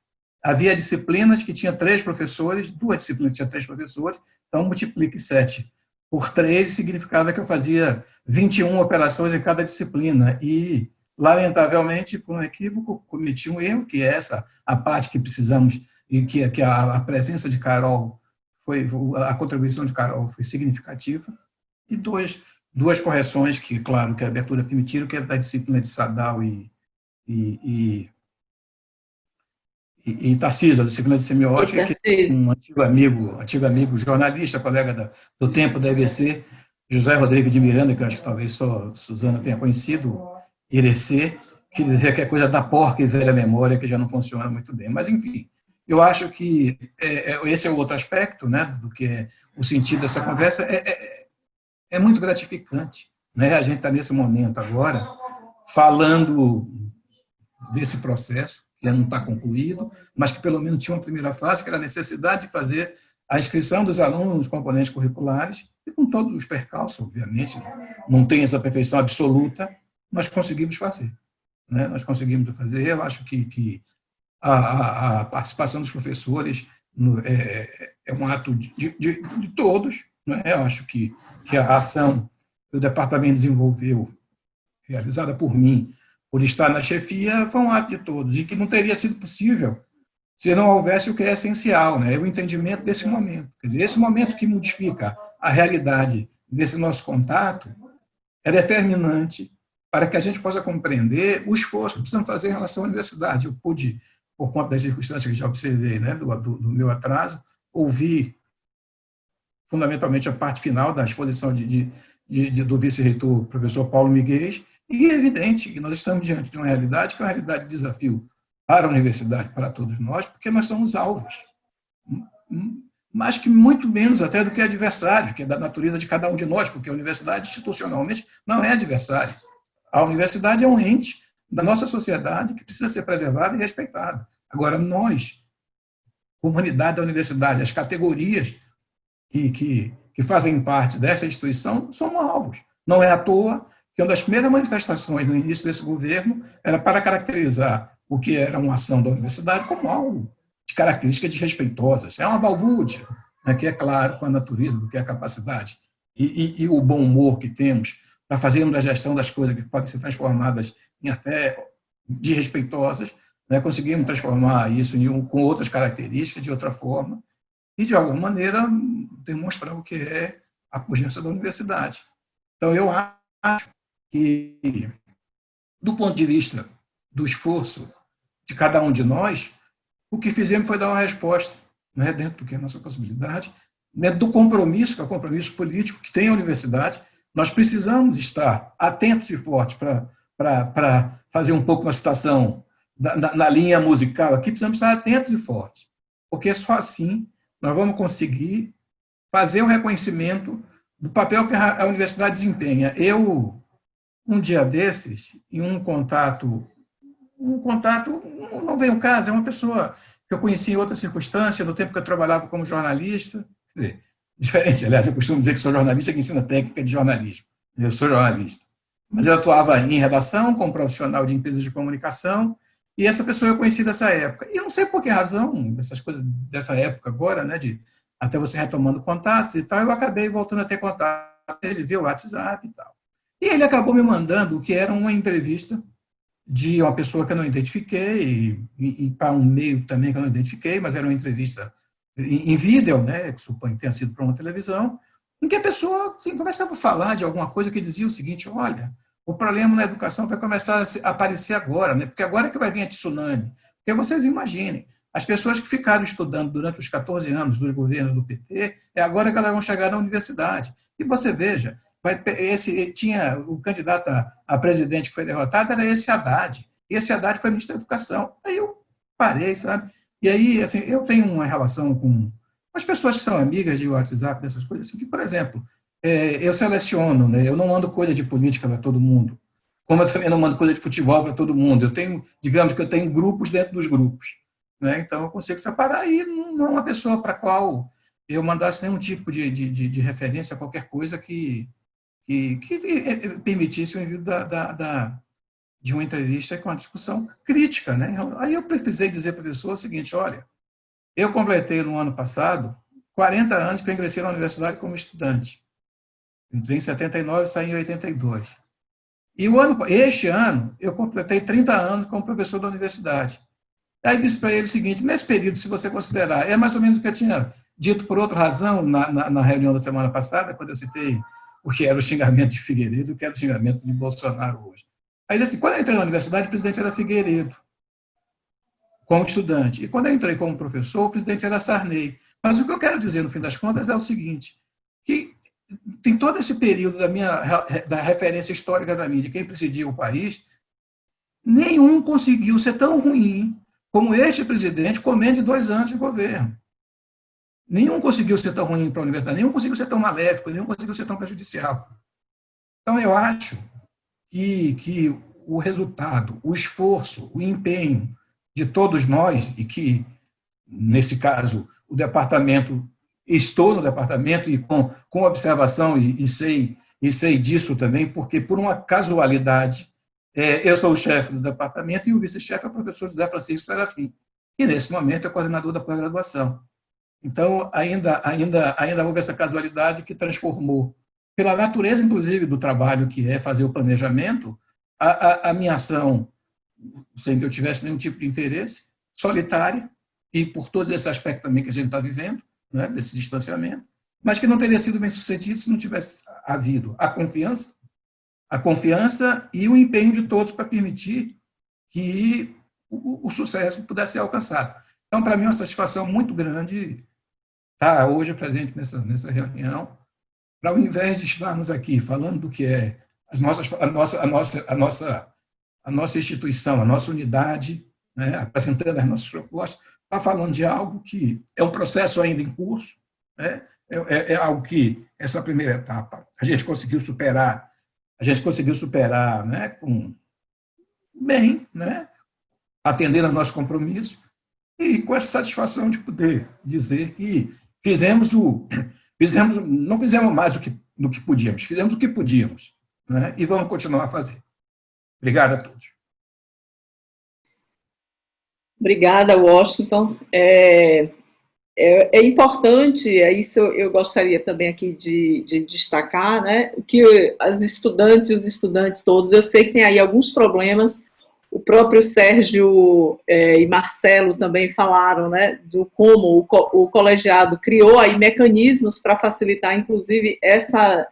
H: Havia disciplinas que tinha 3 professores, 2 disciplinas que tinha 3 professores, então multiplique 7 por 3, significava que eu fazia 21 operações em cada disciplina, e, lamentavelmente, por um equívoco, cometi um erro, que é a parte que precisamos, e que a presença de Carol, a contribuição de Carol foi significativa, e duas correções que, claro, que a abertura permitiram, que é da disciplina de Sadal e Tarcísio, a disciplina de semiótica, que um antigo amigo, jornalista, colega do tempo da EBC, José Rodrigo de Miranda, que eu acho que talvez só Suzana tenha conhecido, Irecê, que dizia que é coisa da porca e velha memória, que já não funciona muito bem. Mas, enfim, eu acho que esse é o outro aspecto, né, do que é o sentido dessa conversa. É muito gratificante, né? A gente está nesse momento agora falando desse processo, que não está concluído, mas que pelo menos tinha uma primeira fase, que era a necessidade de fazer a inscrição dos alunos nos componentes curriculares, e com todos os percalços, obviamente, não tem essa perfeição absoluta, nós conseguimos fazer. Né? Nós conseguimos fazer. Eu acho que a participação dos professores é um ato de todos. Né? Eu acho que a ação que o departamento desenvolveu, realizada por mim, por estar na chefia, foi um ato de todos, e que não teria sido possível se não houvesse o que é essencial, né? O entendimento desse momento. Quer dizer, esse momento que modifica a realidade desse nosso contato é determinante para que a gente possa compreender o esforço que precisamos fazer em relação à universidade. Eu pude, por conta das circunstâncias que já observei, né, do meu atraso, ouvir fundamentalmente a parte final da exposição do vice-reitor, professor Paulo Miguel, e é evidente que nós estamos diante de uma realidade que é uma realidade de desafio para a universidade, para todos nós, porque nós somos alvos, mas que muito menos até do que adversário, que é da natureza de cada um de nós, porque a universidade, institucionalmente, não é adversário. A universidade é um ente da nossa sociedade que precisa ser preservado e respeitado. Agora, nós, comunidade da universidade, as categorias que fazem parte dessa instituição, somos alvos. Não é à toa que uma das primeiras manifestações no início desse governo era para caracterizar o que era uma ação da universidade como algo de características desrespeitosas. É uma balbúrdia, né, que é claro com a natureza do que é a capacidade e o bom humor que temos para fazermos a gestão das coisas que podem ser transformadas em até desrespeitosas, né, conseguimos transformar isso com outras características, de outra forma, e, de alguma maneira, demonstrar o que é a pujança da universidade. Então, eu acho que, do ponto de vista do esforço de cada um de nós, o que fizemos foi dar uma resposta, né, dentro do que é a nossa possibilidade, dentro do compromisso, que é o compromisso político que tem a universidade. Nós precisamos estar atentos e fortes para fazer um pouco uma citação na linha musical aqui, precisamos estar atentos e fortes, porque só assim nós vamos conseguir fazer o reconhecimento do papel que a universidade desempenha. Eu, um dia desses, em um contato um contato, não vem ao caso, é uma pessoa que eu conheci em outra circunstância, no tempo que eu trabalhava como jornalista, quer dizer, diferente, aliás, eu costumo dizer que sou jornalista que ensina técnica de jornalismo, eu sou jornalista, mas eu atuava em redação, como profissional de empresas de comunicação, e essa pessoa eu conheci dessa época, e eu não sei por que razão, essas coisas dessa época agora, né, de até você retomando contatos e tal, eu acabei voltando a ter contato, ele viu o WhatsApp e tal. E ele acabou me mandando o que era uma entrevista de uma pessoa que eu não identifiquei, e para um meio também que eu não identifiquei, mas era uma entrevista em vídeo, né, que suponho que tenha sido para uma televisão, em que a pessoa assim, começava a falar de alguma coisa que dizia o seguinte: olha, o problema na educação vai começar a aparecer agora, né, porque agora é que vai vir a tsunami. Porque vocês imaginem, as pessoas que ficaram estudando durante os 14 anos dos governos do PT, é agora que elas vão chegar na universidade. E você veja, tinha o candidato a presidente que foi derrotado, era esse Haddad. E esse Haddad foi ministro da Educação. Aí eu parei, sabe? E aí, assim, eu tenho uma relação com as pessoas que são amigas de WhatsApp, dessas coisas, assim, que, por exemplo, eu seleciono, né? Eu não mando coisa de política para todo mundo, como eu também não mando coisa de futebol para todo mundo. Eu tenho, digamos que eu tenho grupos dentro dos grupos, né? Então eu consigo separar, e não é uma pessoa para a qual eu mandasse nenhum tipo de referência a qualquer coisa que permitisse o envio de uma entrevista com uma discussão crítica, né? Aí eu precisei dizer para a pessoa o seguinte: olha, eu completei no ano passado 40 anos que eu ingressei na universidade como estudante. Entrei em 79 e saí em 82. E este ano eu completei 30 anos como professor da universidade. Aí disse para ele o seguinte: nesse período, se você considerar, é mais ou menos o que eu tinha dito por outra razão na reunião da semana passada, quando eu citei o que era o xingamento de Figueiredo e o que era o xingamento de Bolsonaro hoje. Aí, assim, quando eu entrei na universidade, o presidente era Figueiredo, como estudante. E quando eu entrei como professor, o presidente era Sarney. Mas o que eu quero dizer, no fim das contas, é o seguinte, que tem todo esse período da referência histórica da mídia, quem presidia o país, nenhum conseguiu ser tão ruim como este presidente com menos de 2 anos de governo. Nenhum conseguiu ser tão ruim para a universidade, nenhum conseguiu ser tão maléfico, nenhum conseguiu ser tão prejudicial. Então, eu acho que o resultado, o esforço, o empenho de todos nós, e que, nesse caso, o departamento, estou no departamento e com observação, e sei disso também, porque, por uma casualidade, eu sou o chefe do departamento e o vice-chefe é o professor José Francisco Serafim, que, nesse momento, é coordenador da pós-graduação. Então, ainda houve essa casualidade que transformou, pela natureza, inclusive, do trabalho que é fazer o planejamento, a minha ação, sem que eu tivesse nenhum tipo de interesse, solitária, e por todo esse aspecto também que a gente está vivendo, né, desse distanciamento, mas que não teria sido bem sucedido se não tivesse havido a confiança e o empenho de todos para permitir que o sucesso pudesse ser alcançado. Então, para mim, é uma satisfação muito grande estar hoje presente nessa reunião, para, ao invés de estarmos aqui falando do que é a nossa instituição, a nossa unidade, né, apresentando as nossas propostas, está falando de algo que é um processo ainda em curso, né, é algo que, essa primeira etapa, a gente conseguiu superar, né, bem, né, atendendo ao nosso compromisso, e com essa satisfação de poder dizer que não fizemos mais do que podíamos, fizemos o que podíamos, né? E vamos continuar a fazer. Obrigado a todos.
B: Obrigada, Washington. É importante, isso eu gostaria também aqui de destacar, né, que as estudantes e os estudantes todos, eu sei que tem aí alguns problemas. O próprio Sérgio e Marcelo também falaram, né, do como o colegiado criou aí mecanismos para facilitar, inclusive, essa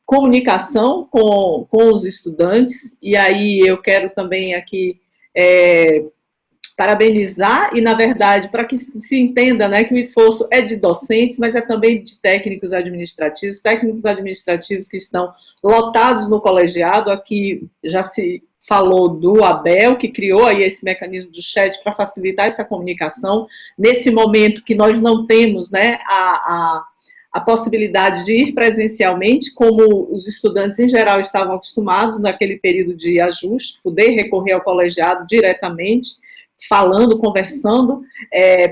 B: comunicação com os estudantes, e aí eu quero também aqui parabenizar, e, na verdade, para que se entenda, né, que o esforço é de docentes, mas é também de técnicos administrativos que estão lotados no colegiado. Aqui já se falou do Abel, que criou aí esse mecanismo do chat para facilitar essa comunicação, nesse momento que nós não temos, né, a possibilidade de ir presencialmente, como os estudantes em geral estavam acostumados naquele período de ajuste, poder recorrer ao colegiado diretamente, falando, conversando,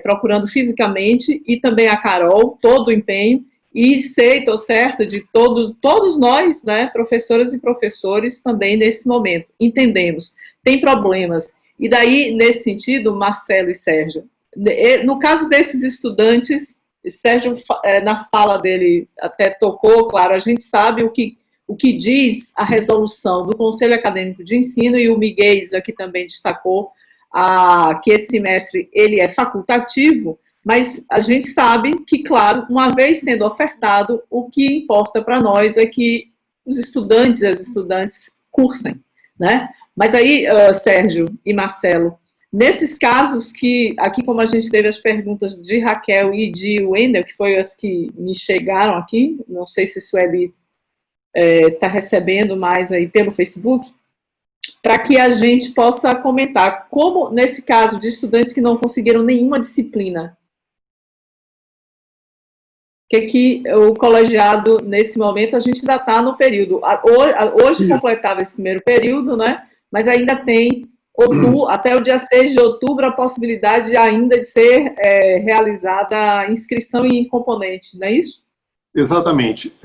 B: procurando fisicamente, e também a Carol, todo o empenho, e sei, estou certa, de todos nós, né, professoras e professores também nesse momento, entendemos, tem problemas. E daí, nesse sentido, Marcelo e Sérgio, no caso desses estudantes, Sérgio, na fala dele, até tocou, claro, a gente sabe o que diz a resolução do Conselho Acadêmico de Ensino, e o Miguel aqui também destacou que esse semestre ele é facultativo, mas a gente sabe que, claro, uma vez sendo ofertado, o que importa para nós é que os estudantes e as estudantes cursem, né? Mas aí, Sérgio e Marcelo, nesses casos que, aqui como a gente teve as perguntas de Raquel e de Wendel, que foi as que me chegaram aqui, não sei se Sueli está recebendo mais aí pelo Facebook, para que a gente possa comentar como, nesse caso de estudantes que não conseguiram nenhuma disciplina, que o colegiado, nesse momento, a gente ainda está no período, hoje completava esse primeiro período, né, mas ainda tem até o dia 6 de outubro a possibilidade ainda de ser realizada a inscrição em componente, não é isso?
J: Exatamente.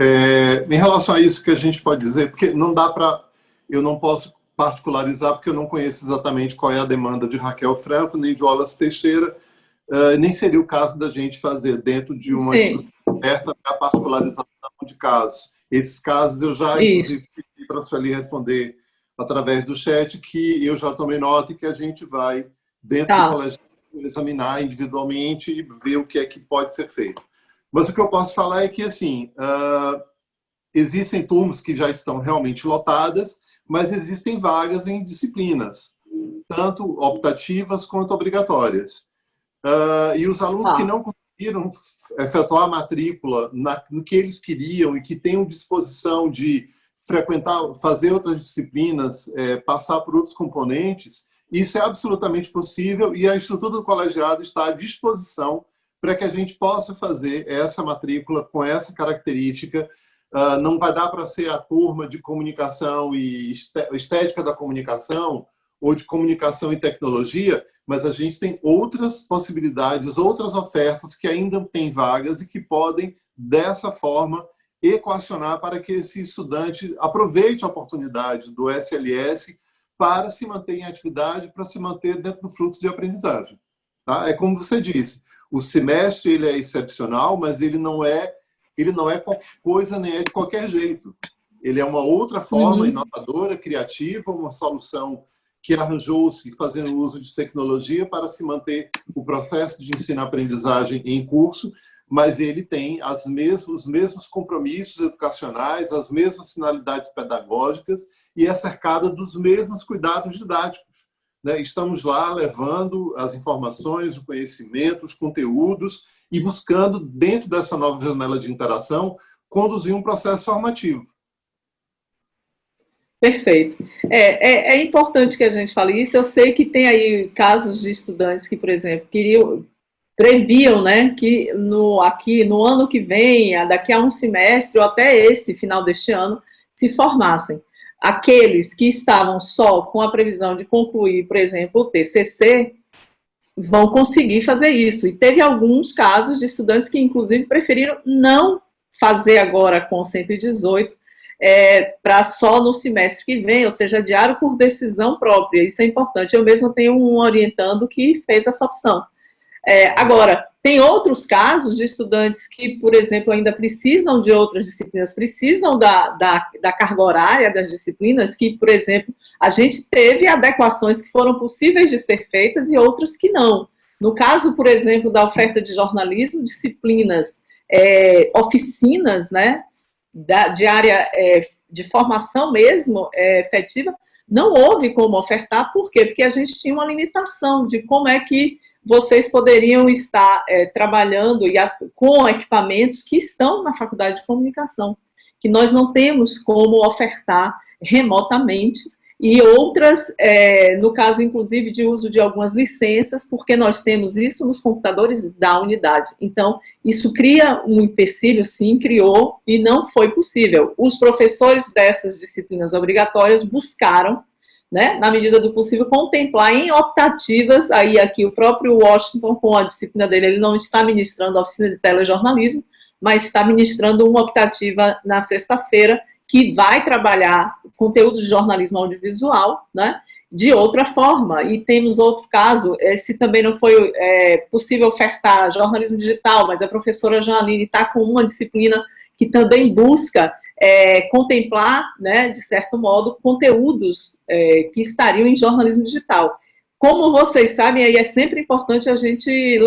J: Em relação a isso que a gente pode dizer, porque não dá para, eu não posso particularizar, porque eu não conheço exatamente qual é a demanda de Raquel Franco, nem de Wallace Teixeira, nem seria o caso da gente fazer dentro de uma discussão aberta a particularização de casos. Esses casos eu já, inclusive, pedi para a Sueli responder através do chat, que eu já tomei nota e que a gente vai, dentro do colégio, examinar individualmente e ver o que é que pode ser feito. Mas o que eu posso falar é que, assim, existem turmas que já estão realmente lotadas, mas existem vagas em disciplinas, tanto optativas quanto obrigatórias. E os alunos que não conseguiram efetuar a matrícula no que eles queriam e que tenham disposição de frequentar, fazer outras disciplinas, passar por outros componentes, isso é absolutamente possível e a estrutura do colegiado está à disposição para que a gente possa fazer essa matrícula com essa característica. Não vai dar para ser a turma de comunicação e estética da comunicação ou de comunicação e tecnologia, mas a gente tem outras possibilidades, outras ofertas que ainda têm vagas e que podem, dessa forma, equacionar para que esse estudante aproveite a oportunidade do SLS para se manter em atividade, para se manter dentro do fluxo de aprendizagem. Tá? É como você disse, o semestre ele é excepcional, mas ele não é qualquer coisa, nem é de qualquer jeito. Ele é uma outra forma inovadora, criativa, uma solução que arranjou-se fazendo uso de tecnologia para se manter o processo de ensino-aprendizagem em curso, mas ele tem os mesmos compromissos educacionais, as mesmas finalidades pedagógicas e é cercada dos mesmos cuidados didáticos. Né? Estamos lá levando as informações, o conhecimento, os conteúdos e buscando, dentro dessa nova janela de interação, conduzir um processo formativo.
B: Perfeito. É importante que a gente fale isso. Eu sei que tem aí casos de estudantes que, por exemplo, previam, né, que no ano que vem, daqui a um semestre, ou até esse final deste ano, se formassem. Aqueles que estavam só com a previsão de concluir, por exemplo, o TCC, vão conseguir fazer isso. E teve alguns casos de estudantes que, inclusive, preferiram não fazer agora com 118, para só no semestre que vem, ou seja, adiaram por decisão própria. Isso é importante. Eu mesma tenho um orientando que fez essa opção. Agora, tem outros casos de estudantes que, por exemplo, ainda precisam de outras disciplinas, precisam da carga horária das disciplinas, que, por exemplo, a gente teve adequações que foram possíveis de ser feitas e outras que não. No caso, por exemplo, da oferta de jornalismo, disciplinas, oficinas, né, de área de formação mesmo, efetiva, não houve como ofertar. Por quê? Porque a gente tinha uma limitação de como é que vocês poderiam estar trabalhando com equipamentos que estão na Faculdade de Comunicação, que nós não temos como ofertar remotamente e outras, no caso, inclusive, de uso de algumas licenças, porque nós temos isso nos computadores da unidade. Então, isso cria um empecilho, sim, criou, e não foi possível. Os professores dessas disciplinas obrigatórias buscaram, né, na medida do possível, contemplar em optativas, aí aqui o próprio Washington, com a disciplina dele, ele não está ministrando a oficina de telejornalismo, mas está ministrando uma optativa na sexta-feira, que vai trabalhar conteúdo de jornalismo audiovisual, né, de outra forma. E temos outro caso, se também não foi possível ofertar jornalismo digital, mas a professora Janaline está com uma disciplina que também busca contemplar, né, de certo modo, conteúdos que estariam em jornalismo digital. Como vocês sabem, aí é sempre importante a gente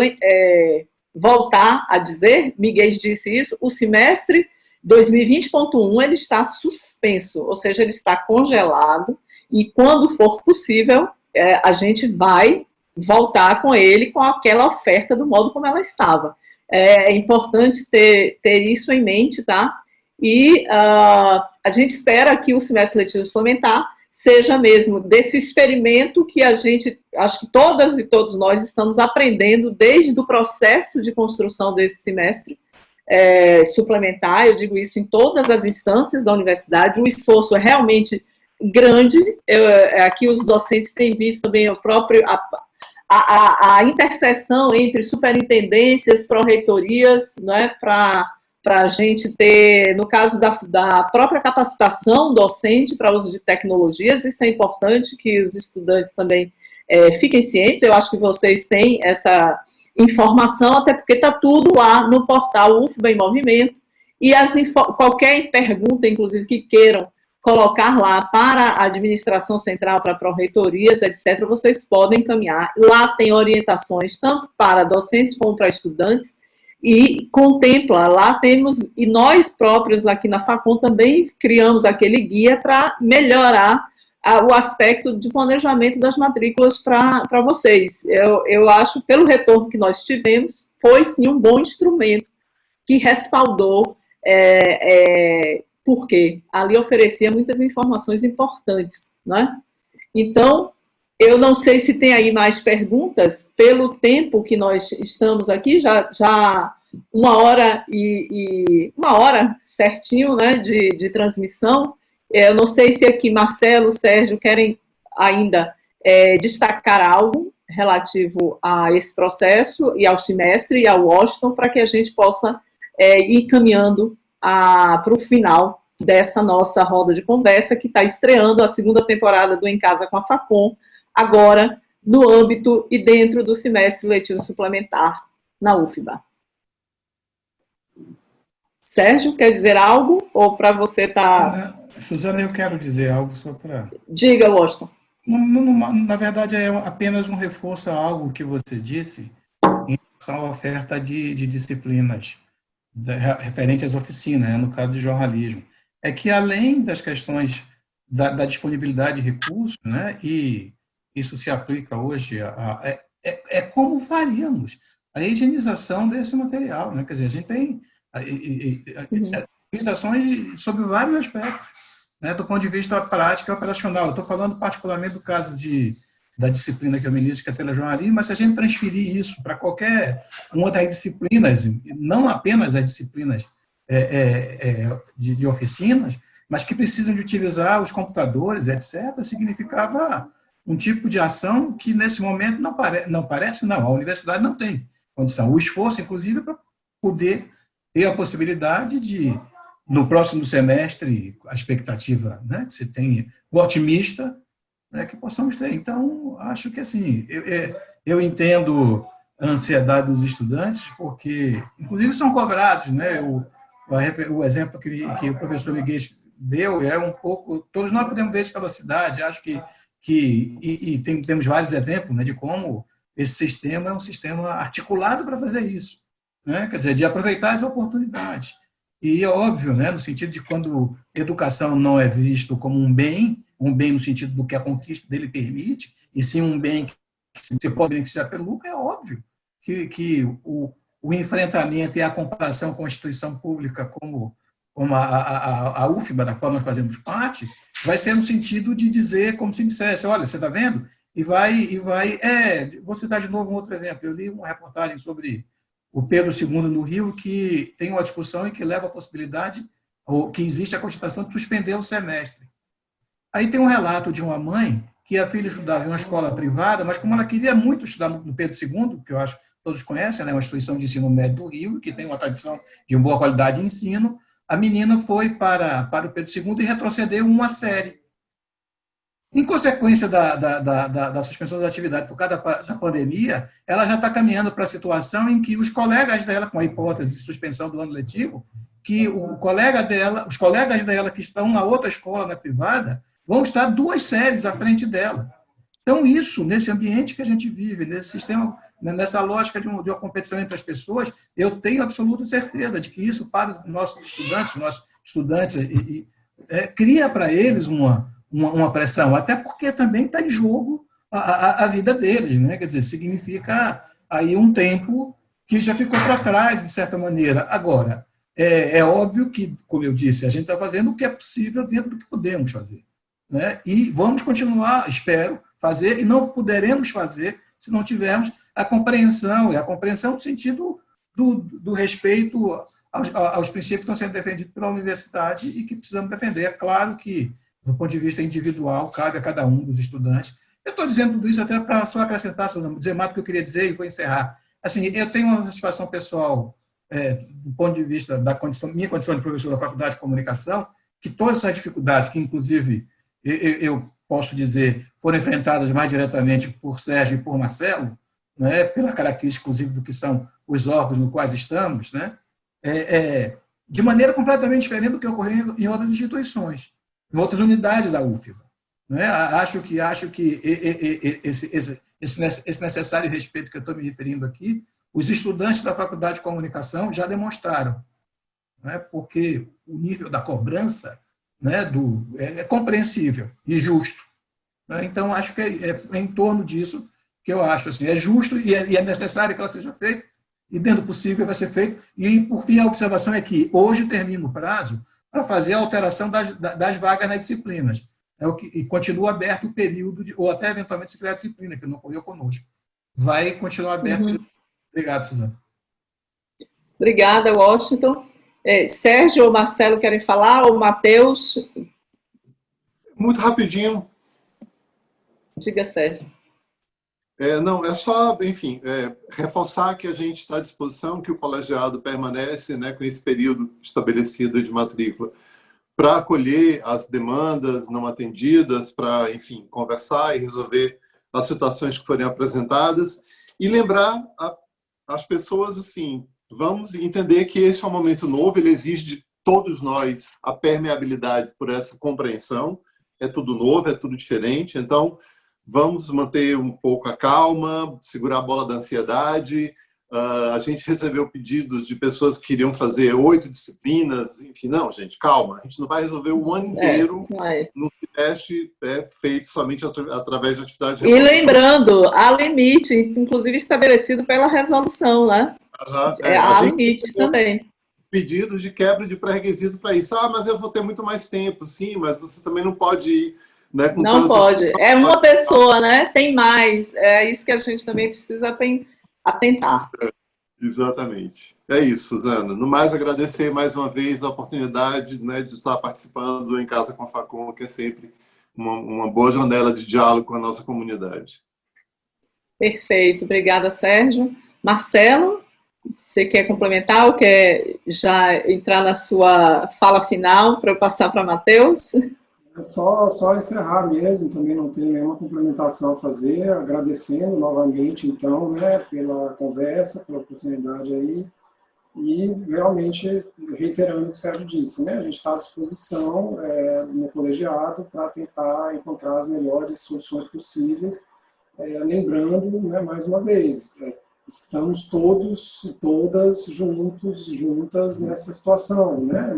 B: voltar a dizer, Miguel disse isso, o semestre 2020.1 ele está suspenso, ou seja, ele está congelado, e quando for possível, a gente vai voltar com ele, com aquela oferta do modo como ela estava. É importante ter isso em mente, tá? E a gente espera que o semestre letivo suplementar seja mesmo desse experimento que a gente, acho que todas e todos nós estamos aprendendo desde o processo de construção desse semestre, suplementar, eu digo isso em todas as instâncias da universidade, o esforço é realmente grande, aqui os docentes têm visto também a interseção entre superintendências, pró-reitorias, né, para a gente ter, no caso da própria capacitação docente para uso de tecnologias, isso é importante que os estudantes também fiquem cientes, eu acho que vocês têm essa informação, até porque está tudo lá no portal UFBA em Movimento, e qualquer pergunta, inclusive, que queiram colocar lá para a administração central, para pró-reitorias, etc., vocês podem encaminhar. Lá tem orientações tanto para docentes como para estudantes, e contempla, lá temos, e nós próprios aqui na Facom também criamos aquele guia para melhorar o aspecto de planejamento das matrículas para vocês. Eu acho, pelo retorno que nós tivemos, foi sim um bom instrumento que respaldou, porque ali oferecia muitas informações importantes, né? Então, eu não sei se tem aí mais perguntas, pelo tempo que nós estamos aqui, já 1h certinho, né, de transmissão. Eu não sei se aqui Marcelo, Sérgio querem ainda destacar algo relativo a esse processo e ao semestre e ao Washington, para que a gente possa ir caminhando para o final dessa nossa roda de conversa, que está estreando a segunda temporada do Em Casa com a Facom, agora no âmbito e dentro do semestre letivo suplementar na UFBA. Sérgio, quer dizer algo? Ou para você tá...
H: Suzana, eu quero dizer algo só para...
B: Diga, Washington.
H: Na verdade, é apenas um reforço a algo que você disse em relação à oferta de disciplinas referente às oficinas, né, no caso de jornalismo. É que, além das questões da disponibilidade de recursos, né, e isso se aplica hoje como faríamos a higienização desse material, né? Quer dizer, a gente tem limitações sobre vários aspectos, né, do ponto de vista prático e operacional. Eu estou falando particularmente do caso da disciplina que eu ministro, que é telejornalismo, mas se a gente transferir isso para qualquer uma das disciplinas, não apenas as disciplinas de oficinas, mas que precisam de utilizar os computadores, etc., significava um tipo de ação que, nesse momento, a universidade não tem condição. O esforço, inclusive, para poder ter a possibilidade de, no próximo semestre, a expectativa, né, que se tenha, o otimista, né, que possamos ter. Então, acho que, assim, eu entendo a ansiedade dos estudantes, porque, inclusive, são cobrados, né, o exemplo que o professor Miguel deu é um pouco... Todos nós podemos ver isso pela cidade, acho que temos vários exemplos, né, de como esse sistema é um sistema articulado para fazer isso, né, quer dizer, de aproveitar as oportunidades. E é óbvio, né, no sentido de quando educação não é visto como um bem no sentido do que a conquista dele permite, e sim um bem que você pode beneficiar pelo lucro, é óbvio que o enfrentamento e a comparação com a instituição pública como a UFBA, da qual nós fazemos parte, vai ser no sentido de dizer, como se dissesse, olha, você está vendo? Vou citar de novo um outro exemplo. Eu li uma reportagem sobre o Pedro II no Rio, que tem uma discussão e que leva a possibilidade, ou que existe a cogitação de suspender o semestre. Aí tem um relato de uma mãe que a filha estudava em uma escola privada, mas como ela queria muito estudar no Pedro II, que eu acho que todos conhecem, né, uma instituição de ensino médio do Rio, que tem uma tradição de boa qualidade de ensino, a menina foi para o Pedro II e retrocedeu uma série. Em consequência da suspensão da atividade por causa da pandemia, ela já está caminhando para a situação em que os colegas dela, com a hipótese de suspensão do ano letivo, que os colegas dela que estão na outra escola, na privada, vão estar 2 séries à frente dela. Então, isso, nesse ambiente que a gente vive, nesse sistema, nessa lógica de uma competição entre as pessoas, eu tenho absoluta certeza de que isso, para os nossos estudantes, cria para eles uma pressão, até porque também está em jogo a vida deles, né? Quer dizer, significa aí um tempo que já ficou para trás, de certa maneira. Agora, é óbvio que, como eu disse, a gente está fazendo o que é possível dentro do que podemos fazer, né? E vamos continuar, espero, fazer, e não poderemos fazer se não tivermos a compreensão, e a compreensão no sentido do respeito aos princípios que estão sendo defendidos pela universidade e que precisamos defender. É claro que, do ponto de vista individual, cabe a cada um dos estudantes. Eu estou dizendo tudo isso até para só acrescentar, dizer mais do que eu queria dizer e vou encerrar. Assim, eu tenho uma satisfação pessoal, do ponto de vista da minha condição de professor da Faculdade de Comunicação, que todas essas dificuldades, que inclusive eu posso dizer, foram enfrentadas mais diretamente por Sérgio e por Marcelo, né, pela característica, inclusive, do que são os órgãos nos quais estamos, né, de maneira completamente diferente do que ocorreu em outras instituições, em outras unidades da UFBA. Né? Acho que esse necessário respeito que eu estou me referindo aqui, os estudantes da Faculdade de Comunicação já demonstraram, né? Porque o nível da cobrança, né, é compreensível e justo. Né? Então, acho que é em torno disso que eu acho. Assim, é justo e é necessário que ela seja feita, e dentro do possível vai ser feito. E, por fim, a observação é que hoje termina o prazo para fazer a alteração das vagas nas disciplinas. E continua aberto o período, ou até eventualmente se criar a disciplina, que não ocorreu conosco. Vai continuar aberto. Uhum. Obrigado, Suzana.
B: Obrigada, Washington. Sérgio ou Marcelo querem falar, ou Matheus?
J: Muito rapidinho.
B: Diga, Sérgio.
J: Não, é só, enfim, reforçar que a gente está à disposição, que o colegiado permanece, né, com esse período estabelecido de matrícula para acolher as demandas não atendidas, para, enfim, conversar e resolver as situações que forem apresentadas e lembrar as pessoas, assim, vamos entender que esse é um momento novo, ele exige de todos nós a permeabilidade por essa compreensão, é tudo novo, é tudo diferente, então vamos manter um pouco a calma, segurar a bola da ansiedade. A gente recebeu pedidos de pessoas que queriam fazer 8 disciplinas, enfim, não, gente, calma, a gente não vai resolver o ano inteiro no teste feito somente através de atividade.
B: E lembrando, há limite, inclusive estabelecido pela resolução, né? Há limite também.
J: Pedidos de quebra de pré-requisito para isso. Mas eu vou ter muito mais tempo, sim, mas você também não pode ir. Né,
B: não pode. É uma pessoa, né? Tem mais. É isso que a gente também precisa atentar.
J: Exatamente. É isso, Suzana. No mais, agradecer mais uma vez a oportunidade, né, de estar participando Em Casa com a Facom, que é sempre uma boa janela de diálogo com a nossa comunidade.
B: Perfeito. Obrigada, Sérgio. Marcelo, você quer complementar ou quer já entrar na sua fala final para eu passar para Matheus?
K: É só encerrar mesmo, também não tenho nenhuma complementação a fazer, agradecendo novamente, então, né, pela conversa, pela oportunidade aí, e realmente reiterando o que o Sérgio disse, né, a gente está à disposição no colegiado para tentar encontrar as melhores soluções possíveis, lembrando, né, mais uma vez, estamos todos e todas juntas nessa situação, né,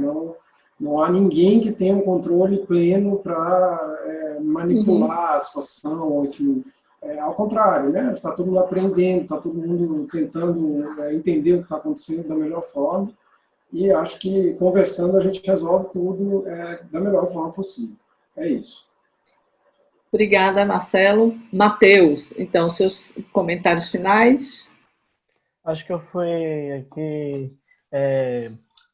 K: não há ninguém que tenha um controle pleno para manipular a situação, enfim. Ao contrário, né? Está todo mundo aprendendo, está todo mundo tentando entender o que está acontecendo da melhor forma, e acho que conversando a gente resolve tudo da melhor forma possível. É isso.
B: Obrigada, Marcelo. Matheus, então, seus comentários finais?
I: Acho que eu fui aqui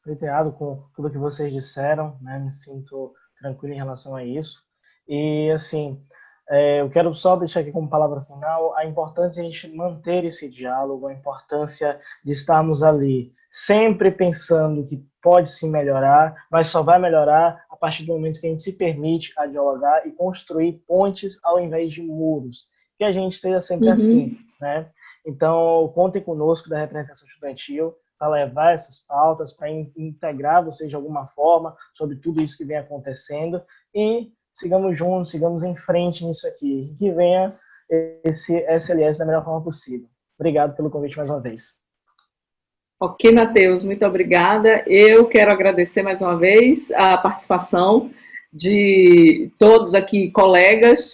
I: reiterado com tudo que vocês disseram, né? Me sinto tranquilo em relação a isso. E, assim, eu quero só deixar aqui como palavra final a importância de a gente manter esse diálogo, a importância de estarmos ali sempre pensando que pode se melhorar, mas só vai melhorar a partir do momento que a gente se permite a dialogar e construir pontes ao invés de muros. Que a gente esteja sempre assim, né? Então, contem conosco da representação estudantil para levar essas pautas, para integrar vocês de alguma forma sobre tudo isso que vem acontecendo e sigamos juntos, sigamos em frente nisso aqui. Que venha esse SLS da melhor forma possível. Obrigado pelo convite mais uma vez.
B: Ok, Matheus, muito obrigada. Eu quero agradecer mais uma vez a participação de todos aqui, colegas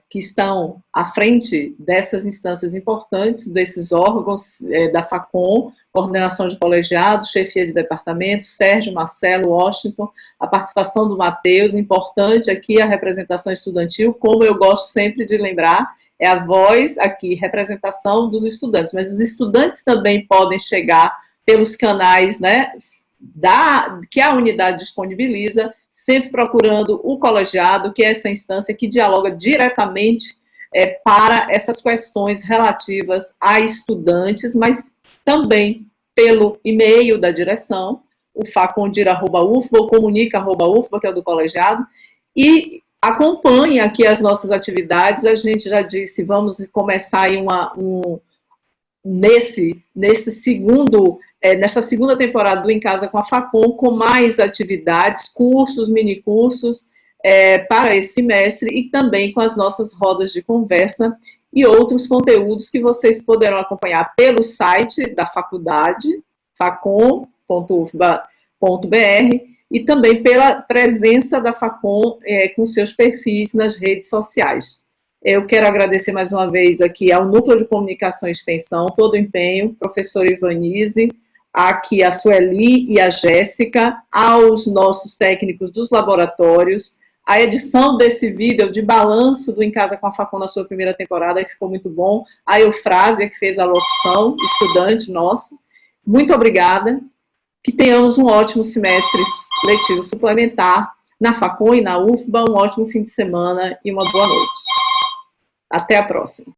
B: que estão à frente dessas instâncias importantes, desses órgãos da FACOM, coordenação de colegiados, chefia de departamento, Sérgio, Marcelo, Washington, a participação do Matheus, importante aqui a representação estudantil, como eu gosto sempre de lembrar, é a voz aqui, representação dos estudantes, mas os estudantes também podem chegar pelos canais, né, que a unidade disponibiliza, sempre procurando o colegiado, que é essa instância que dialoga diretamente para essas questões relativas a estudantes, mas também pelo e-mail da direção, o facondir@ufba, ou comunica@ufba, que é o do colegiado, e acompanhe aqui as nossas atividades. A gente já disse, vamos começar aí nesta segunda temporada do Em Casa com a FACOM, com mais atividades, cursos, minicursos para esse semestre e também com as nossas rodas de conversa e outros conteúdos que vocês poderão acompanhar pelo site da faculdade, facom.ufba.br, e também pela presença da FACOM com seus perfis nas redes sociais. Eu quero agradecer mais uma vez aqui ao Núcleo de Comunicação e Extensão, todo o empenho, professor Ivanise, aqui a Sueli e a Jéssica, aos nossos técnicos dos laboratórios, a edição desse vídeo de balanço do Em Casa com a FACOM na sua primeira temporada, que ficou muito bom, a Eufrásia, que fez a locução, estudante nossa. Muito obrigada. Que tenhamos um ótimo semestre letivo suplementar na FACOM e na UFBA, um ótimo fim de semana e uma boa noite. Até a próxima.